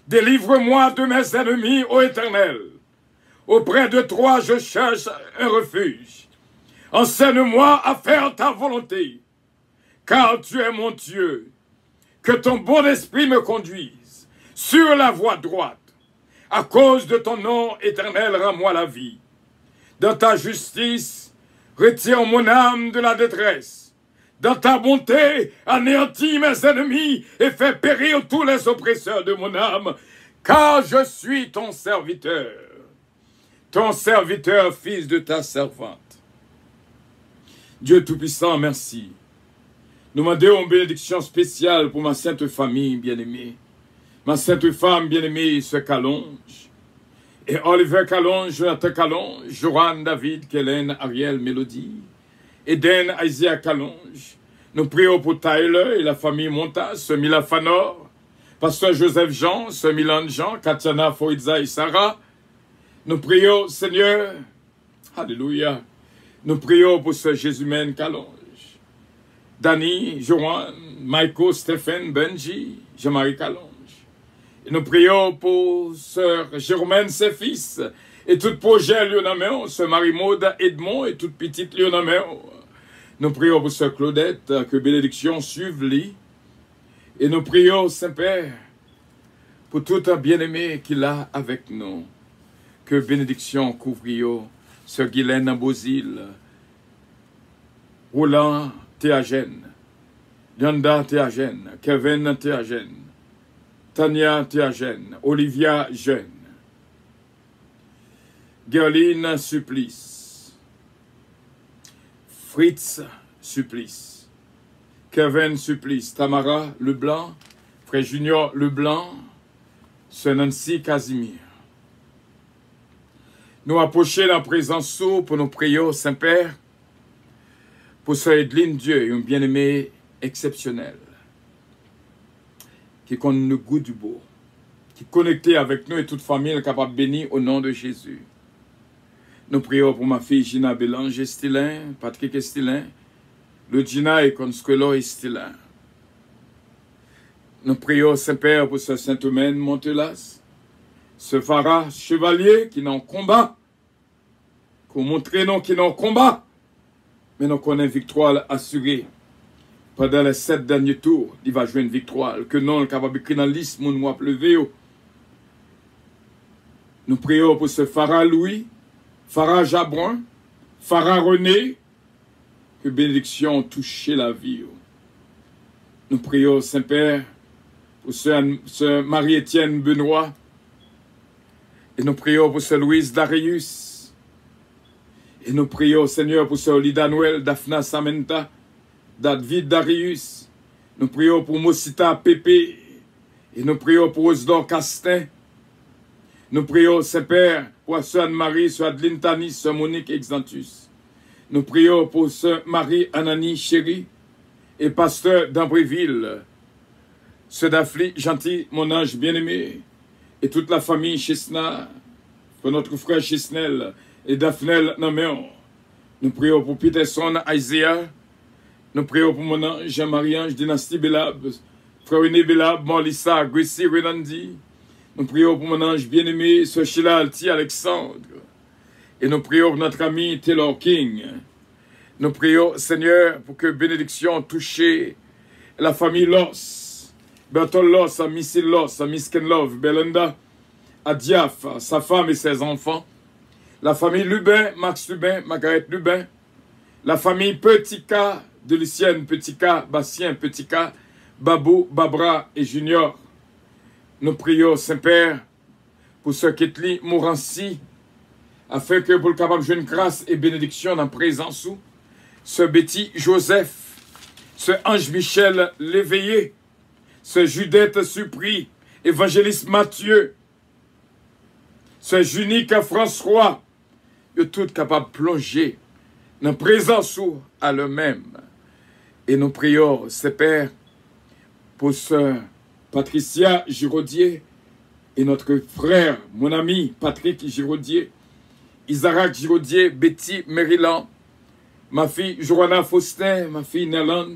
Délivre-moi de mes ennemis, ô Éternel. Auprès de toi, je cherche un refuge. Enseigne-moi à faire ta volonté, car tu es mon Dieu. Que ton bon esprit me conduise sur la voie droite. À cause de ton nom éternel, rends-moi la vie. Dans ta justice, retire mon âme de la détresse. Dans ta bonté, anéantis mes ennemis et fais périr tous les oppresseurs de mon âme, car je suis ton serviteur, fils de ta servante. Dieu Tout-Puissant, merci. Nous demandons une bénédiction spéciale pour ma sainte famille bien-aimée, ma sainte femme bien-aimée, Sœur Calonge, et Oliver Calonge, Jonathan Calonge, Joran, David, Kellen, Ariel, Mélodie, Eden, Isaiah Calonge. Nous prions pour Tyler et la famille Montas, Sœur Mila Fanor, Pasteur Joseph Jean, Sœur Milan Jean, Katiana, Foïdza et Sarah. Nous prions, Seigneur, Alléluia, nous prions pour Sœur Jésus-Mène Calonge, Dani, Johan, Michael, Stéphane, Benji, Jean-Marie Calonge. Et nous prions pour Sœur Jérôme, ses fils, Et tout projet, Lionamel, ce Marie-Maude Edmond et toute petite Lionamel. Nous prions pour Sœur Claudette, que bénédiction suive lui. Et nous prions, Saint-Père, pour tout un bien-aimé qu'il a avec nous. Que bénédiction couvre Sœur Guylaine Bozil, Roland Théagène, Yanda Théagène, Kevin Théagène, Tania Théagène, Olivia Jeune, Gerline Supplice, Fritz Supplice, Kevin Supplice, Tamara Leblanc, Frère Junior Leblanc, Sœur Nancy Casimir. Nous approchons la présence pour nous prier au Saint-Père, pour Sœur Edline Dieu, un bien-aimé exceptionnel, qui connaît le goût du beau, qui est connecté avec nous et toute famille capable de bénir au nom de Jésus. Nous prions pour ma fille Gina Bélange Estilin, Patrick Estilin, le Gina et Consuelo Estilin. Nous prions Saint-Père pour ce Saint-Omen Montelas, ce Farah Chevalier qui est en combat, pour montrer nous qui est en combat, mais nous connaissons victoire assurée. Pendant les 7 derniers tours, il va jouer une victoire, que non, capable d'écrire dans la liste, mon mois pleuvé. Nous prions pour ce Farah Louis, Farah Jabron, Farah René, que bénédiction touche la vie. Nous prions Saint-Père pour ce Marie-Étienne Benoît, et nous prions pour ce Louise Darius, et nous prions Seigneur pour ce Olida Noël, Daphna Samenta, David Darius, nous prions pour Mosita Pépé, et nous prions pour Osdor Castin, nous prions Saint-Père pour Sœur Anne-Marie, Sœur Adeline Tanis, Sœur Monique Exantus. Nous prions pour Sœur Marie Anani Chéri et Pasteur d'Ambréville, Sœur Daphne Gentil, mon ange bien-aimé, et toute la famille Chesna, pour notre frère Chesnel et Daphnel Naméon. Nous prions pour Peterson Isaiah. Nous prions pour mon ange Jean-Marie-Ange, Dynastie Belab, Frère René Belab, Morlissa, Grissi, Renandi. Nous prions pour mon ange bien-aimé, Sœur Sheila Alti Alexandre. Et nous prions pour notre ami Taylor King. Nous prions, Seigneur, pour que bénédiction touche la famille Loss, Bertol Loss, Missy Loss, Miss Ken Love, Belinda, Adiaf, sa femme et ses enfants. La famille Lubin, Max Lubin, Margaret Lubin. La famille Petit K, de Lucienne, Petit K, Bastien, Petit K, Babou, Babra et Junior. Nous prions, Saint-Père, pour ce Ketli Mourancy, afin que pour le capable de une grâce et bénédiction dans la présence, ce Betty Joseph, ce Ange Michel Léveillé, ce Judette Supri, Évangéliste Mathieu, ce Junique François, de tout capable de plonger dans la présence à eux-mêmes. Et nous prions, Saint-Père, pour ce Patricia Giraudier et notre frère, mon ami Patrick Giraudier, Isaac Giraudier, Betty Maryland, ma fille Joanna Faustin, ma fille Nélan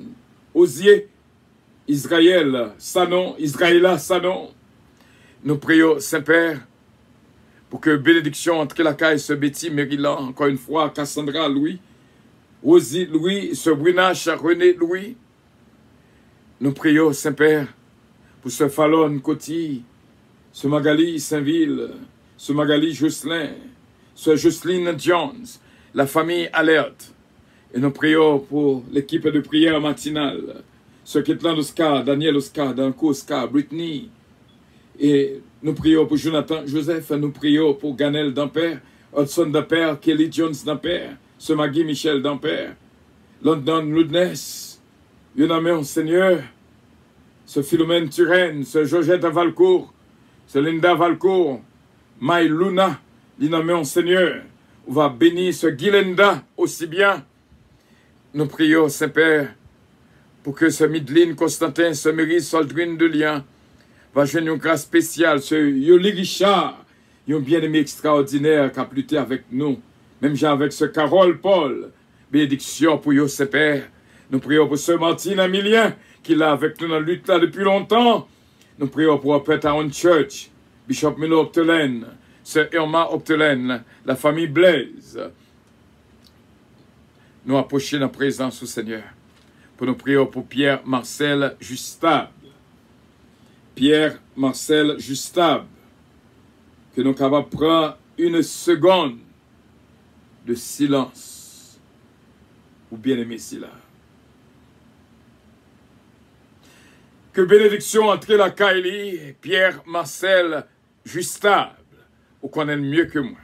Osier, Israël Sanon, Israëla Sanon. Nous prions, Saint-Père, pour que bénédiction entre la caille ce Betty Maryland, encore une fois, Cassandra Louis, Rosie Louis, ce Brunache René Louis. Nous prions, Saint-Père, pour ce Fallon Coty, ce Magali Saint-Ville, ce Magali Jocelyn, ce Jocelyne Jones, la famille Alerte. Et nous prions pour l'équipe de prière matinale, ce Ketlan Oscar, Daniel Oscar, Danko Oscar, Brittany. Et nous prions pour Jonathan Joseph, nous prions pour Ganel d'Ampère, Hudson d'Ampère, Kelly Jones d'Ampère, ce Maggie Michel d'Ampère, London Ludness, Yonamé, Seigneur, ce Philomène Turenne, ce Georgette Valcourt, ce Linda Valcourt, Maï Luna, Linamé, Seigneur, on va bénir ce Gilenda aussi bien. Nous prions, Saint-Père, pour que ce Midline Constantin, ce Mairie Soldrine de Lien, va jouer une grâce spéciale, ce Yoli Richard, un bien-aimé extraordinaire qui a lutté avec nous, même genre avec ce Carole Paul, bénédiction pour vous, Saint-Père. Nous prions pour ce Martine Amilien, qui est là avec nous dans la lutte là depuis longtemps. Nous prions pour Petaon Church, Bishop Milo Octelaine, Sœur Irma Optelaine, la famille Blaise, nous approcher dans la présence du Seigneur. Pour nous prier pour Pierre Marcel Justable. Pierre Marcel Justable. Que nous sommes capables de prendre une seconde de silence. Ou bien aimé là. Que bénédiction entre la Kaili, Pierre Marcel Justable. Vous connaissez mieux que moi.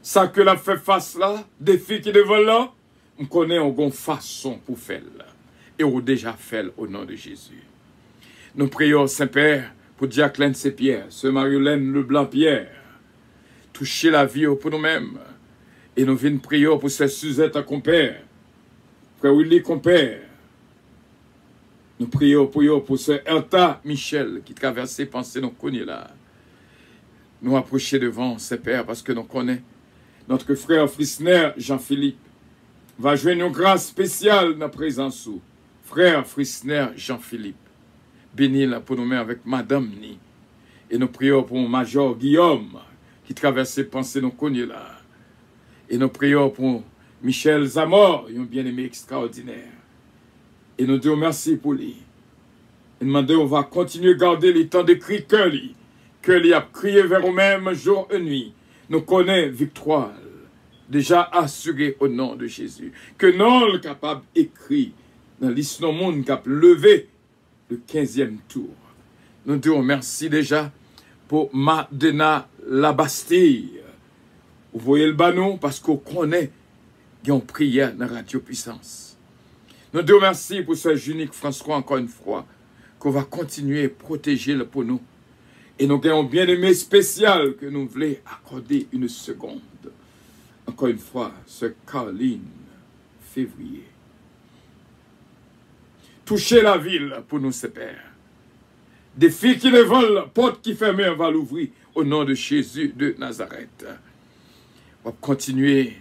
Ça que la fait face là, défi qui devant là, on connaît une façon pour faire là. Et on déjà fait au nom de Jésus. Nous prions Saint-Père pour Jacqueline Pierre, Sœur Marie-Hélène Leblanc-Pierre. Toucher la vie pour nous-mêmes. Et nous venons prier pour Sœur Suzette à compère. Frère Willy compère. Nous prions pour Sœur Erta Michel qui traversait pensée nous connaît là. Nous approcher devant Saint-Père parce que nous connaissons notre frère Frisner Jean-Philippe. Va jouer une grâce spéciale dans la présence où frère Frisner Jean-Philippe. Béni là pour nous-mêmes avec Madame Ni. Et nous prions pour Major Guillaume qui traversait pensée nous connaît là. Et nous prions pour Michel Zamor, un bien-aimé extraordinaire. Et nous disons merci pour lui. Et nous demandons, on va continuer à garder les temps de cri que lui a crié vers nous-mêmes jour et nuit. Nous connaissons victoire, déjà assurée au nom de Jésus. Que nous sommes capables d'écrire dans l'histoire du monde qui a levé le 15e tour. Nous disons merci déjà pour Madena la Bastille. Vous voyez le banon parce qu'on connaît qu'il y a une prière dans la Radio Puissance. Nous disons merci pour ce unique François encore une fois, qu'on va continuer à protéger pour nous. Et nous avons bien aimé spécial que nous voulons accorder une seconde. Encore une fois, ce Caroline février. Toucher la ville pour nous séparer. Des filles qui les volent, porte qui fermée, on va l'ouvrir au nom de Jésus de Nazareth. On va continuer.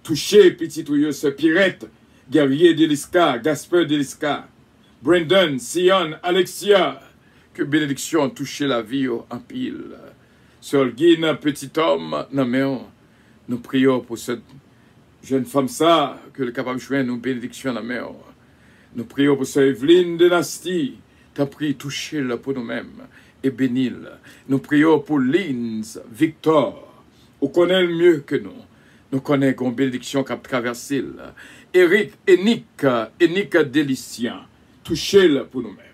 Toucher petit tuyau, ce Pirette, guerrier d'Eliska, Gasper d'Eliska, Brendan, Sion, Alexia. Que bénédiction touche la vie en pile. Sœur Guine, petit homme, nous prions pour cette jeune femme ça, que le capable de jouer nous bénédiction dans la mer. Nous prions pour Sœur Evelyne Dynastie, t'as pris toucher-la pour nous-mêmes et bénis-le. Nous prions pour Linz, Victor, on connaît mieux que nous. Nous connaissons une bénédiction qui a traversé. Eric, Enic Délicien, touchez-le pour nous-mêmes.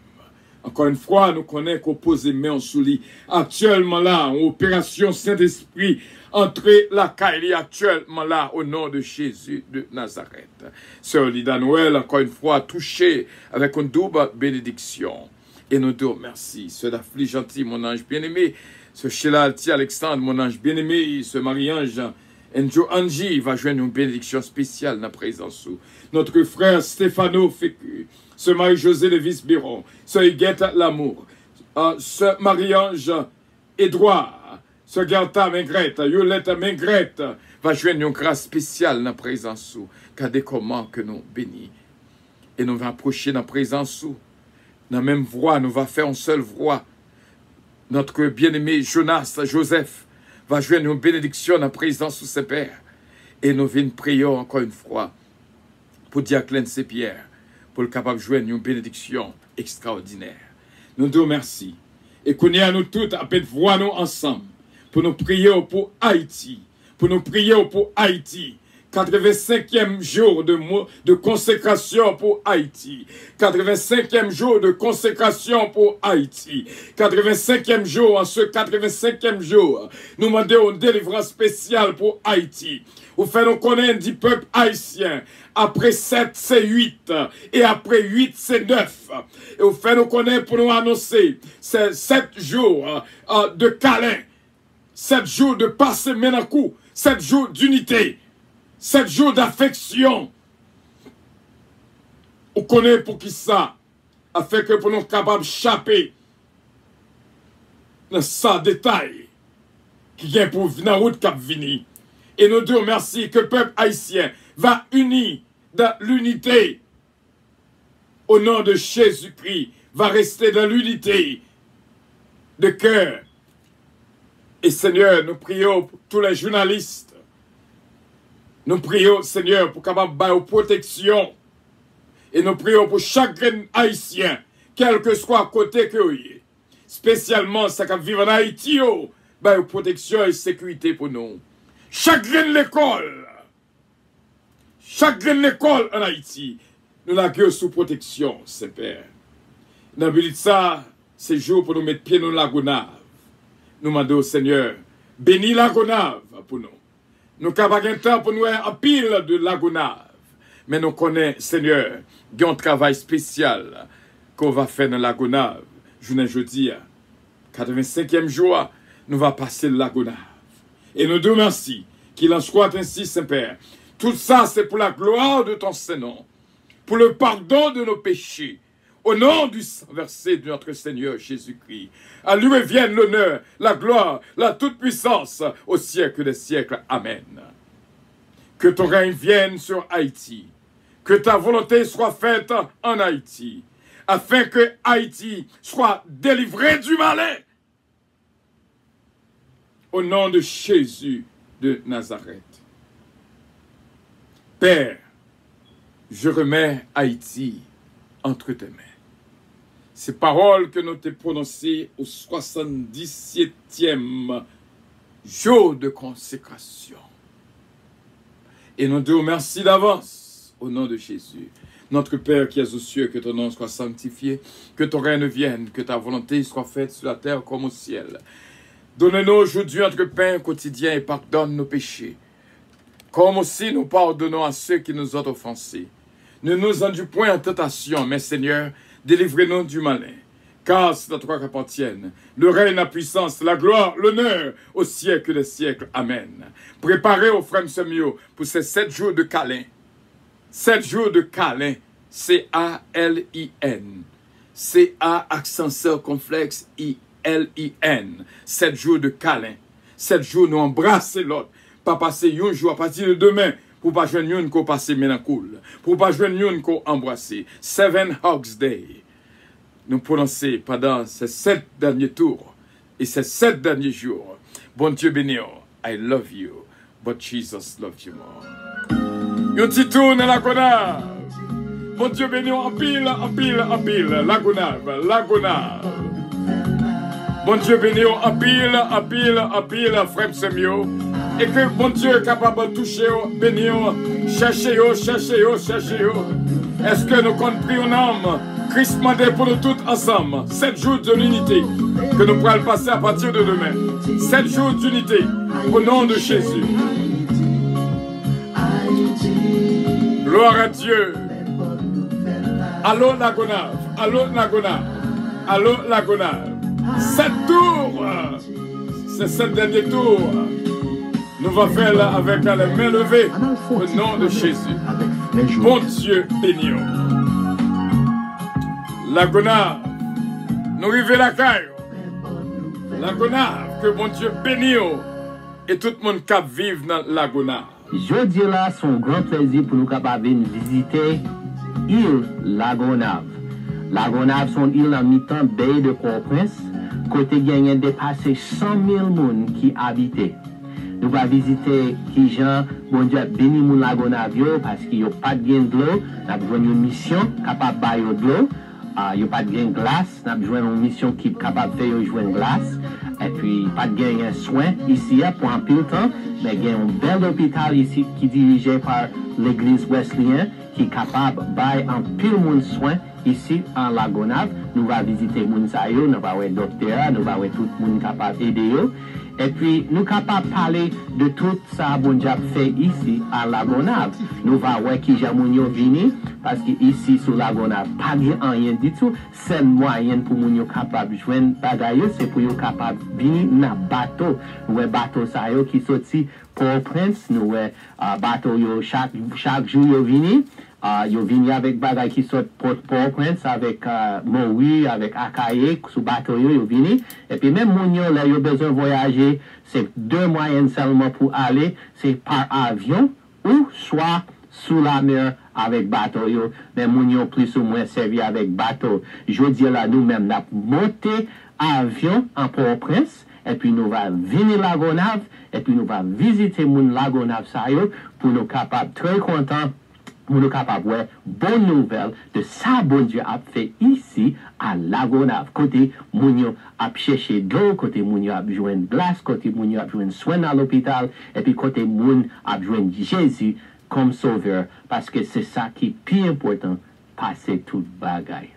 Encore une fois, nous connaissons qu'on pose les mains sous lit. Actuellement là, en opération Saint-Esprit, entrer la Kaili actuellement là, au nom de Jésus de Nazareth. Sœur Lida Noël, encore une fois, touchée avec une double bénédiction. Et nous disons merci. Sœur Daphne Gentil, mon ange bien-aimé. Sœur Sheila Alti Alexandre, mon ange bien-aimé. Sœur Marie-Ange, Enjo Angie va joindre une bénédiction spéciale dans la présence. Notre frère Stéphano Fécu. Sœur Marie-Josée Lévis-Biron, Sœur Huguette Lamour, Sœur Marie-Ange Édouard, Sœur Gerta Mengrette, Yolette Mengrette, va joindre une grâce spéciale dans la présence. Regardez comment que nous bénis. Et nous va approcher dans la présence. Dans la même voie, nous va faire une seule voie. Notre bien-aimé Jonas Joseph va joindre une bénédiction dans la présence de ses pères. Et nous venons prier encore une fois pour Jacqueline Pierre. Pour le capable de jouer une bénédiction extraordinaire. Nous disons merci. Et qu'on y a nous toutes à peine voir nous ensemble. Pour nous prier pour Haïti. Pour nous prier pour Haïti. 85e jour de consécration pour Haïti. 85e jour de consécration pour Haïti. 85e jour, en ce 85e jour, nous demandons une délivrance spéciale pour Haïti. Vous faites nous connaître du peuple haïtien. Après 7, c'est 8. Et après 8, c'est 9. Et vous faites nous connaître pour nous annoncer. C'est 7 jours de câlin. 7 jours de passer ménacou. 7 jours d'unité. 7 jours d'affection. Vous connaissez pour qui ça? Afin que pour nous capables d'échapper dans ça détail qui vient pour venir en route cap vini. Et nous disons merci que le peuple haïtien va uni dans l'unité. Au nom de Jésus-Christ, va rester dans l'unité de cœur. Et Seigneur, nous prions pour tous les journalistes. Nous prions, Seigneur, pour capable de protection. Et nous prions pour chaque haïtien, quel que soit côté que vous êtes. Spécialement, ça qui vivent en Haïti, protection et sécurité pour nous. Chaque l'école en Haïti, nous l'avons sous protection, Saint-Père. Dans le but de ça, c'est jour pour nous mettre pied dans la gonave. Nous demandons au Seigneur, bénis la gonave pour nous. Nous n'avons pas de temps pour nous en pile de la gonave. Mais nous connaissons, Seigneur, qu'il y a un travail spécial qu'on va faire dans la gonave. Jeudi, 85e jour, nous va passer la gonave. Et nous devons merci qu'il en soit ainsi, Saint-Père. Tout ça, c'est pour la gloire de ton Saint-Nom, pour le pardon de nos péchés. Au nom du Saint-Versé de notre Seigneur Jésus-Christ, à lui revienne l'honneur, la gloire, la toute-puissance au siècle des siècles. Amen. Que ton règne vienne sur Haïti, que ta volonté soit faite en Haïti, afin que Haïti soit délivré du malin. Au nom de Jésus de Nazareth. Père, je remets Haïti entre tes mains. Ces paroles que nous t'ai prononcées au 77e jour de consécration. Et nous te remercions d'avance au nom de Jésus. Notre Père qui es aux cieux, que ton nom soit sanctifié, que ton règne vienne, que ta volonté soit faite sur la terre comme au ciel. Donne-nous aujourd'hui notre pain quotidien et pardonne nos péchés, comme aussi nous pardonnons à ceux qui nous ont offensés. Ne nous induis point en tentation, mais Seigneur, délivrez-nous du malin. Car c'est à toi qu'appartiennent le règne, la puissance, la gloire, l'honneur au siècle des siècles. Amen. Préparez aux frères Samuel pour ces 7 jours de câlin. 7 jours de câlin. C-A-L-I-N. C-A accent circonflexe I-L-I-N. 7 jours de câlin. 7 jours nous embrasser l'autre. Pas passer un jour à partir de demain. Pour pas joindre une qu'on passe mélancoule. Pour pas joindre une qu'on embrasser. 7 Hugs Day. Nous prononcer pendant ces 7 derniers tours et ces 7 derniers jours. Bon Dieu béni, I love you, but Jesus loves you more. Yon petit tour dans la gonave. Bon Dieu béni, en pile, en pile, en pile. La gonave, la gonave. Bon Dieu béni, en pile, en pile, en pile, frère Samuel. Et que bon Dieu est capable de toucher, bénir, chercher, chercher, chercher. Est-ce que nous comptons prier un homme? Christ m'a demandé pour nous tous ensemble 7 jours de l'unité que nous pourrons passer à partir de demain. 7 jours d'unité au nom de Jésus. Gloire à Dieu. Allô la gonave, allô la gonave, allô la gonave. 7 tours, ces 7 derniers tours, nous allons faire avec les mains levées au nom de Jésus. Bon Dieu béni. La gonave, nous arrivons la caille. La gonave, que bon Dieu bénisse et tout le monde qui vit dans la gonave. Je dis là, son grand plaisir pour nous capables de visiter l'île La Gonave. La Gonave, son île dans mi-temps baie de Port-au-Prince, côté gagnant dépassé 100 000 personnes qui habitent. Nous allons visiter qui gens, bon Dieu béni moun La Gonave parce qu'il n'y a pas de gain de l'eau, nous avons besoin d'une mission capable de bailler de l'eau. Il n'y a pas de gain de glace, nous avons besoin d'une mission qui est capable de faire jouer de glace. Et puis, pas de gain de soins ici pour un peu de temps, mais il y a un bel hôpital ici qui est dirigé par l'église Wesleyan qui est capable de faire un peu de soins ici en La Gonave. Nous allons visiter Mounsayo, nous allons voir le docteur, nous allons voir tout le monde capable d'aider. Et puis, nous sommes capables de parler de tout ça que bon Dieu fait ici à La Gonave. Nous allons voir qui j'ai venu, parce qu'ici, sur La Gonave, pas rien du tout. C'est moyen pour nous capables de joindre bagaille, c'est pour nous capables de venir dans le bateau. Nous avons bateau qui sorti Port-au-Prince, nous avons bateau chaque jour venu. Yo vini avec bagay qui sort Port-au-Prince, avec Moui, avec Akaye, sous bateau yo vini. Et puis même moun yo là, yo besoin de voyager, c'est 2 moyens seulement pour aller, c'est par avion ou soit sous la mer avec bateau yo. Mais moun yo plus ou moins servi avec bateau. Je dis là nous-mêmes, n'a monté avion en Port-au-Prince. et puis nous va venir Lagonave, et puis nous va visiter mon Lagonave ça pour nous capables très contents, pour nous capables ouais, bonne nouvelle de ça bon Dieu a fait ici à Lagonave. Côté Mounio a cherché de l'eau, côté Mounio a besoin de glace, côté Mounio a besoin de soins à l'hôpital, et puis côté Moun a besoin de Jésus comme sauveur, parce que c'est ça qui est plus important, passer toute bagaille.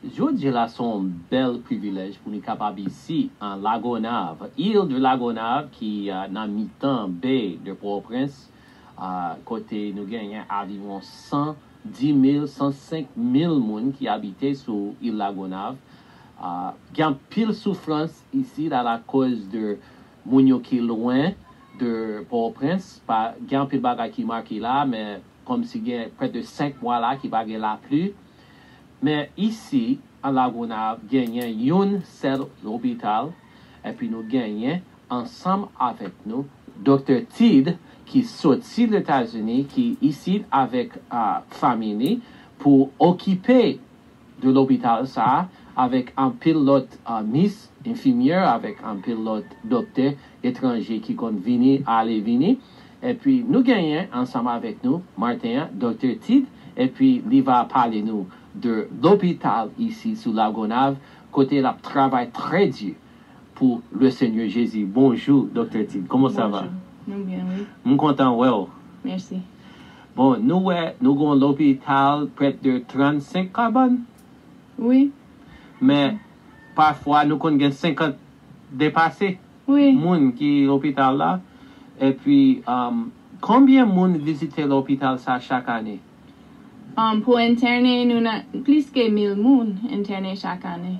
Je dis là son bel privilège pour nous capables ici en Lagonave, île de Lagonave qui est dans mi-temps baie de Port-au-Prince, côté nous gagnons environ 110 000, 105 000 personnes qui habitaient sur l'île Lagonave. Il y a pile souffrance ici dans la cause de Mounio qui est loin de Port-au-Prince. Il y a un peu de bagages qui marquent là, mais comme si il y a près de 5 mois là qui ne là plus. Mais ici, à Lagonave, nous gagnons un seul hôpital et puis nous gagnons ensemble avec nous Dr. Tid qui sorti des États-Unis, qui est ici avec famille pour occuper de l'hôpital ça avec un pilote Miss infirmière, avec un pilote docteur étranger qui compte venir, aller venir. Et puis nous gagnons ensemble avec nous Martin, Dr. Tid, et puis il va parler nous de l'hôpital ici sous Lagonave, côté là travail très dur pour le Seigneur Jésus. Bonjour, Dr. Tid. Comment ça va? Nous bien, oui. Je suis content, well. Merci. Bon, nous avons l'hôpital près de 35 cabanes. Oui. Mais parfois, nous avons 50 dépassés. Oui. Moun qui est l'hôpital là. Et puis, combien de monde visite l'hôpital ça chaque année? Pour interner, nous avons plus que 1000 personnes internées chaque année.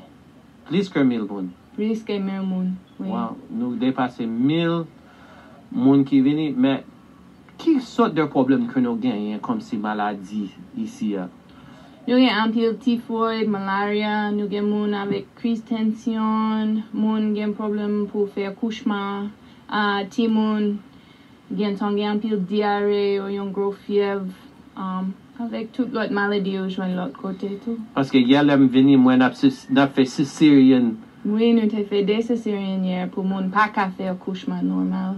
Plus que 1000 personnes. Plus que 1000 personnes, oui. Wow. Nous dépassons 1000 personnes qui viennent. Mais, quelle sorte de problème que nous gagnons comme si maladie ici? Nous avons un peu de typhoïde, malaria, nous avons avec crise de tension, nous avons un problème pour faire couchement, timoun, nous avons un peu de diarrhée ou une grosse fièvre, avec toute l'autre maladie ou de l'autre côté tout. Parce que hier, je venu, moi, n'a fait césarienne. Oui, nous avons fait des césariennes hier pour ne pas faire couchement normal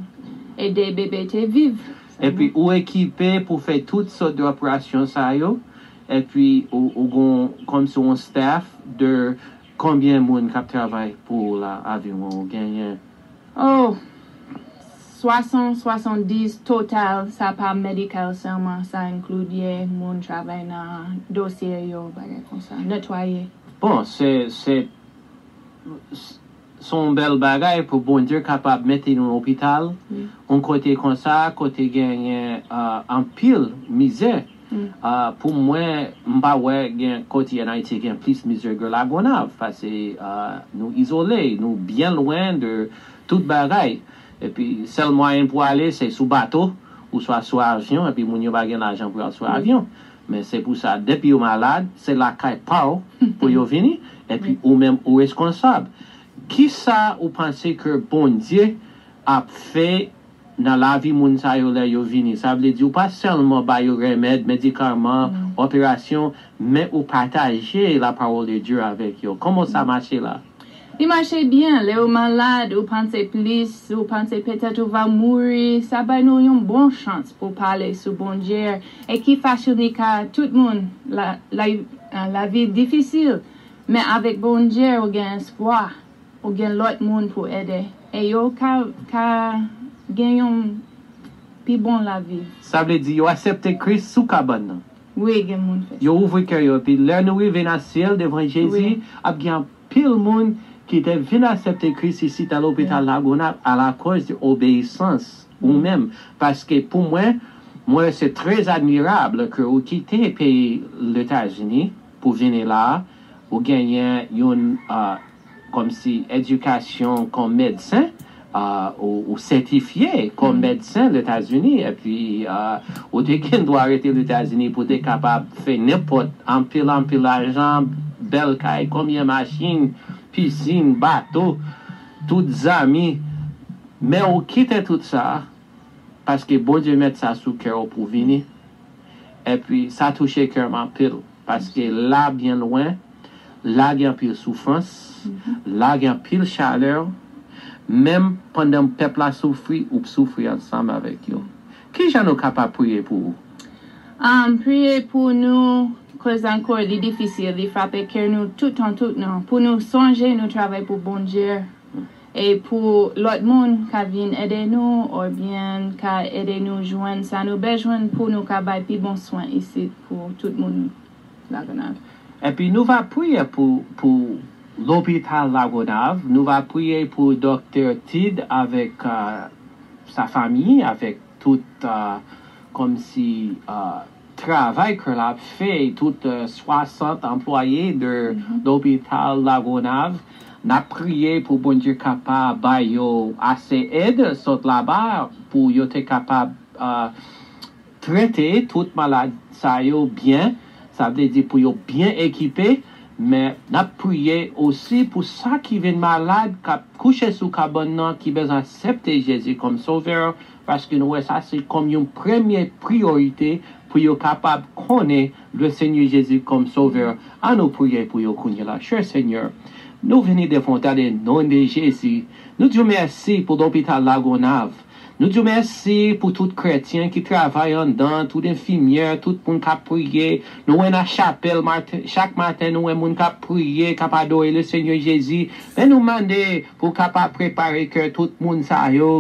et des bébés qui vivent. Et puis, ou équipé pour faire toutes sortes d'opérations, ça y est. Et puis, ou comme sur un staff de combien de monde qui travaille pour l'avion gagné? Oh, 60, 70 total, ça pas médical seulement, ça inclut les gens qui travaillent dans le dossier, comme ça, nettoyer. Bon, c'est son bel bagage pour bon Dieu capable de mettre dans l'hôpital. Un côté comme ça, côté gagné en pile misère. Pour moi, je côté en Haïti qui plus misère que Lagonave parce que nous isolés, nous bien loin de toute bagaille. Et puis, seul moyen pour aller, c'est sous bateau ou soit sur avion. Et puis, nous n'avons pas l'argent pour aller sur avion. Mais c'est pour ça, depuis vous malade, c'est la caille pour vous venir. Et puis, ou même ou responsable. Qui ça, vous pensez que bon Dieu a fait dans la vie moun sa yo le yo vini? Ça veut dire pas seulement ba yo remède, médicaments, opération, mais ou partager la parole de Dieu avec yo. Comment ça marche là? Il marche bien, les malades, vous pensez plus, vous pensez peut-être vous va mourir, ça va nous une bonne chance pour parler sur bon Dieu et qui facilite à tout le monde la vie difficile. Mais avec bon Dieu, vous avez espoir, vous avez l'autre monde pour aider. Et vous gagnez plus bon la vie. Ça veut dire vous acceptez Christ sous cabane. Oui, il y a monde fait. Vous ouvrez cœur, puis là nous arrivons dans le ciel devant Jésus, il y a pile monde qui était venu accepter Christ ici à l'hôpital Lagonave à la cause de l'obéissance ou même. Parce que pour moi c'est très admirable que vous quittez le pays les États-Unis pour venir là, vous gagnez une comme si éducation comme médecin, ou certifié comme médecin aux États-Unis. Et puis, vous doit arrêter les États-Unis pour être capable de faire n'importe un pile d'argent, belle caille, combien de machines, piscine, bateau, toutes amis. Mais on quitte tout ça parce que bon Dieu met ça sous cœur pour venir. Et puis ça touche cœur en pile. Parce que là, bien loin, là il y a pile souffrance, là il y a pile chaleur, même pendant que le peuple a souffert, ou souffrir ensemble avec eux. Qui j'en ai capable de prier pour vous? Prier pour nous, cause encore les difficiles, les frapper que nous tout le temps, pour nous songer, nous travaillons pour bon Dieu. Et pour l'autre monde qui vient aider nous, ou bien qui aider nous joindre, ça nous besoin pour nous avoir plus bon soin ici pour tout le monde. Et puis nous allons prier pour l'hôpital Lagonave, nous allons prier pour Dr. Tid avec sa famille, avec tout comme si travail que l'a fait, tout 60 employés de l'hôpital Lagonave. N'a prié pour bon Dieu capable de assez aide saute là-bas pour être capable traiter toute maladie ça bien, ça veut dire pour bien équipé, mais n'a prié aussi pour ça qui vient malade qui couché sous cabane qui besoin accepter Jésus comme sauveur parce que nous ça c'est comme une première priorité pour être capable de connaître le Seigneur Jésus comme sauveur. À nous prier pour connaître là, cher Seigneur. Nous venons devant toi le nom de Jésus. Nous disons merci pour l'hôpital Lagonave. Nous disons merci pour tout chrétien qui travaille en dedans, tout infirmière, tout le monde qui a prié. Nous sommes à la chapelle chaque matin, nous sommes qui a prié, qui a adoré le Seigneur Jésus. Mais nous demandons pour capable préparer que tout le monde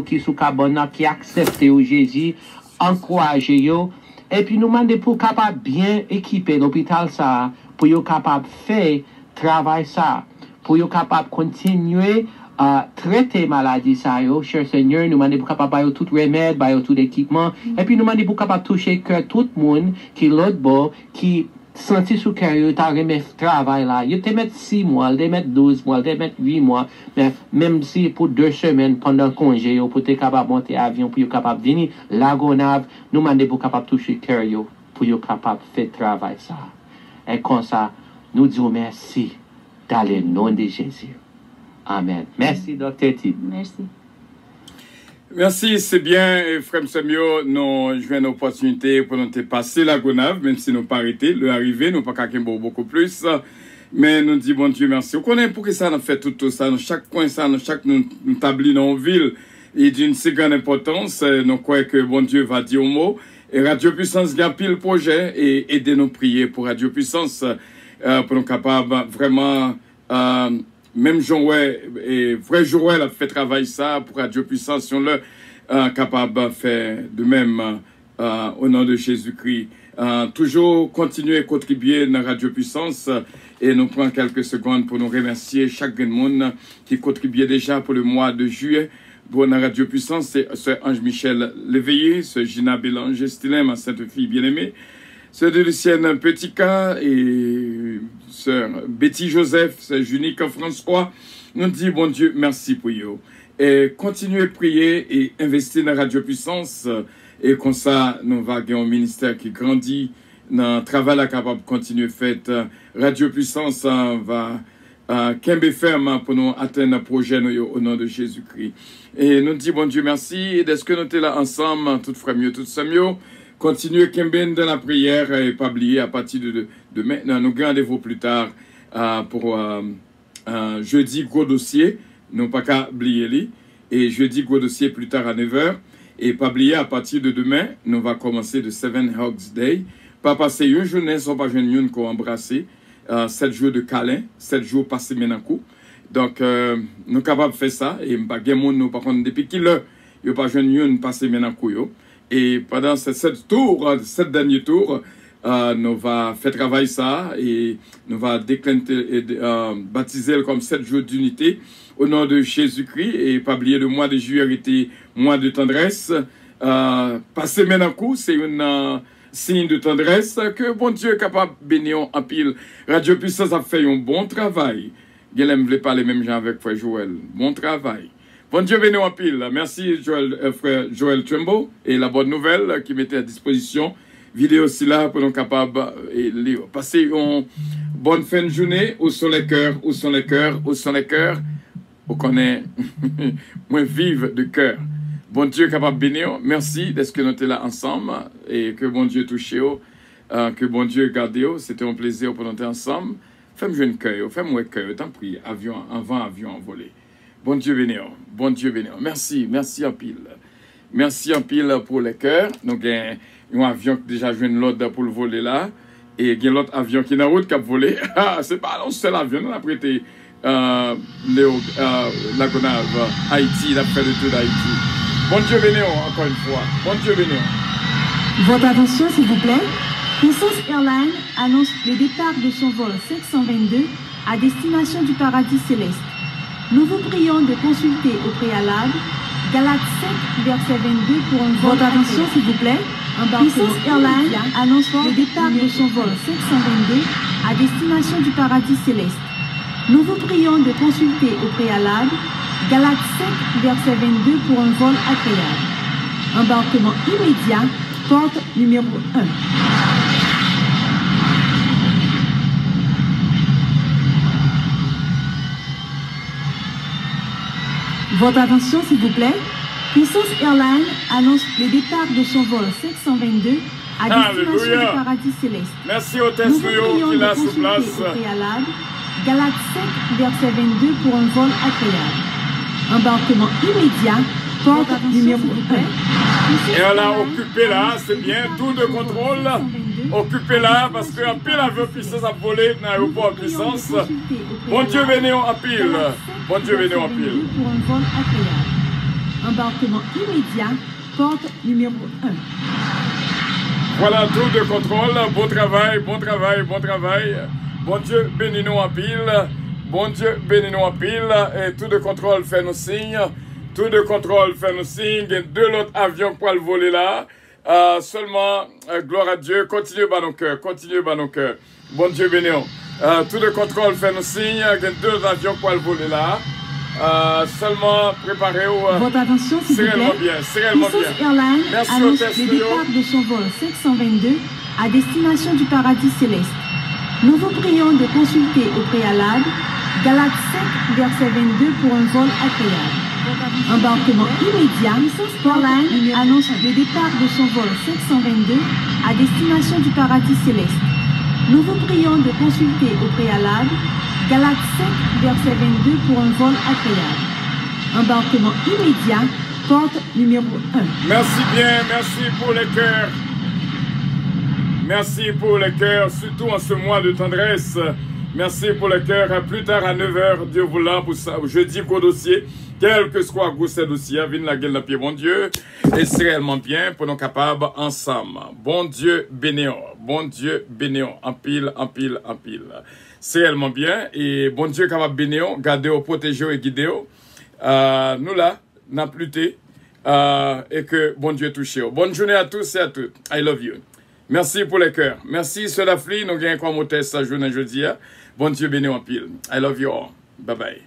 qui sous cabane, qui accepte Jésus, encourager eux. Et puis nous demandons pour capable bien équiper l'hôpital ça, pour être capable de faire travail ça. Pour être capable de continuer à traiter maladie ça, cher Seigneur, nous demandons pour capable de tout remède, tout équipement, et puis nous demandons pour capable de toucher que tout le monde qui l'autre bord, qui sentit sous cœur, il t'a remis travail là, il te met 6 mois, il te met 12 mois, il te met 8 mois, mais même si pour 2 semaines pendant le congé, pour être capable de monter avion, pour être capable de venir, Lagonave, nous demandons pour capable de toucher cœur, pour être capable de faire travail ça. Et comme ça, nous disons merci. Dans le nom de Jésus. Amen. Merci, Dr. Tid. Merci. Merci, c'est bien, frère Samuel, nous jouons une opportunité pour nous passer la Gonave, même si nous pas arrêté, le arrivé, nous pas qu'à beaucoup plus, mais nous disons bon Dieu merci. Vous connaissez pourquoi ça nous fait tout ça, dans chaque coin, ça, dans chaque nous établi dans une ville, et d'une si grande importance, nous croyons que bon Dieu va dire au mot, et Radio Puissance a pile projet, et aider nous prier pour Radio Puissance, pour nous capables vraiment, même Joël et vrai Joël a fait travail ça pour Radio Puissance, si on le capable de faire de même au nom de Jésus-Christ. Toujours continuer à contribuer dans Radio Puissance et nous prenons quelques secondes pour nous remercier chaque monde qui contribuait déjà pour le mois de juillet. Pour la Radio Puissance, c'est Sœur Ange-Michel Léveillé, Sœur Gina Bélanger Stilem, ma sainte fille bien-aimée. Sœur de Lucienne Petit-Cas et Sœur Betty Joseph, Sœur Junique François, nous disons bon Dieu, merci pour vous. Et continuez à prier et investir dans Radio Puissance. Et comme ça, nous allons avoir un ministère qui grandit dans le travail capable de continuer à faire. Radio Puissance va Kembe ferme pour nous atteindre le projet au nom de Jésus-Christ. Et nous disons bon Dieu, merci. Et est-ce que nous sommes là ensemble, tout frère mieux, tout ça mieux. Continuez Kemben dans la prière et pas oublier à partir de maintenant. Nous rendez-vous plus tard pour jeudi gros dossier. Nous pas qu'à oublier lui. Et jeudi gros dossier plus tard à 9h. Et pas oublier à partir de demain, nous va commencer le 7 Hugs Day. Pas passer une journée sans pas jeune une qu'on embrasser. 7 jours de câlin, 7 jours passés maintenant coup. Donc nous sommes capables de faire ça. Et pas de monde nous par contre depuis qu'il y a pas jeune une passer maintenant coup. Et pendant ces 7 derniers tours, nous allons faire travail ça et nous allons baptiser comme 7 jours d'unité au nom de Jésus-Christ. Et pas oublier le mois de juillet était mois de tendresse. Passer maintenant coup, c'est un signe de tendresse que bon Dieu est capable de bénir en pile. Radio Puissance a fait un bon travail. Je ne voulais pas les mêmes gens avec frère Joël. Bon travail. Bon Dieu béni en pile. Merci frère Joël Trembo et la bonne nouvelle qui mettait à disposition. Vidéo aussi là pour nous capables de passer une bonne fin de journée. Où sont les cœurs? Où sont les cœurs? Où sont les cœurs? On connaît moins vive de cœur. Bon Dieu capable de bénir. Merci d'être que nous sommes là ensemble et que bon Dieu touche, que bon Dieu garde. C'était un plaisir pour nous être ensemble. Fais-moi jouer un cœur, fais-moi un cœur, tant pis, avion, avant avion envolé. Bon Dieu béni, bon Dieu béni. Merci, merci en pile. Merci en pile pour les cœurs. Donc, il y a un avion qui déjà joué l'autre pour le voler là. Et il y a l'autre avion qui est en route qui a volé. C'est pas un seul avion, on a prêté Lagonave, Haïti, il a fait le tour d'Haïti. Bon Dieu béni, encore une fois. Bon Dieu béni. Votre attention, s'il vous plaît. Princess Airlines annonce le départ de son vol 522 à destination du paradis céleste. Nous vous prions de consulter au préalable Galates 5, verset 22 pour un vol. Votre attention, s'il vous plaît. Princess Airlines annonce le départ de son vol 522 à destination du paradis céleste. Nous vous prions de consulter au préalable Galates 5, verset 22 pour un vol agréable. Embarquement immédiat, porte numéro 1. Votre attention, s'il vous plaît. Princess Airlines annonce le départ de son vol 522 à destination du paradis céleste. Merci au test qui l'a sous place. Au préalable, Galates 5, verset 22 pour un vol agréable. Embarquement immédiat, porte numéro 1. Et on a occupé là, c'est bien, tour de contrôle. Occupé là, parce qu'un pile avion puissance a volé dans l'aéroport en puissance. Bon Dieu béni en pile. Bon Dieu béni en pile. Pour un vol agréable. Embarquement immédiat, porte numéro 1. Voilà, tour de contrôle. Bon travail, bon travail, bon travail. Bon Dieu béni nous en pile. Bon Dieu béni nous en pile. Et tour de contrôle fait nos signes. Tour de contrôle fait nos signes. Il y a deux autres avions pour le voler là. Seulement, gloire à Dieu. Continuez par nos cœurs. Continuez par nos cœurs. Bon Dieu béni. Tour de contrôle fait nos signes. Il y a deux avions pour le voler là. Seulement préparez-vous. Votre attention, s'il vous plaît. Bien, c'est réellement bien. Princess Airlines annonce le départ de son vol 522 à destination du paradis céleste. Nous vous prions de consulter au préalable Galates 5, verset 22 pour un vol agréable. Embarquement immédiat, Princess Airlines annonce le départ de son vol 522 à destination du paradis céleste. Nous vous prions de consulter au préalable Galates 5, verset 22 pour un vol agréable. Embarquement immédiat, porte numéro 1. Merci bien, merci pour les cœurs. Merci pour les cœurs, surtout en ce mois de tendresse. Merci pour les cœurs. Plus tard à 9h, Dieu voulant, pour ça, jeudi qu'au dossier, quel que soit goût ce dossier, vienne la gueule de pied, bon Dieu. Et c'est réellement bien pour nous capables ensemble. Bon Dieu bénéant, bon Dieu bénéant, en pile, en pile, en pile. C'est réellement bien. Et bon Dieu capable bénéant, garder, protéger et guider. Nous là, n'a plus été. Et que bon Dieu touche. Bonne journée à tous et à toutes. I love you. Merci pour les cœurs. Merci, cela flie. Nous gagnons comme au test sa journée jeudi. Bon Dieu béni en pile. I love you all. Bye bye.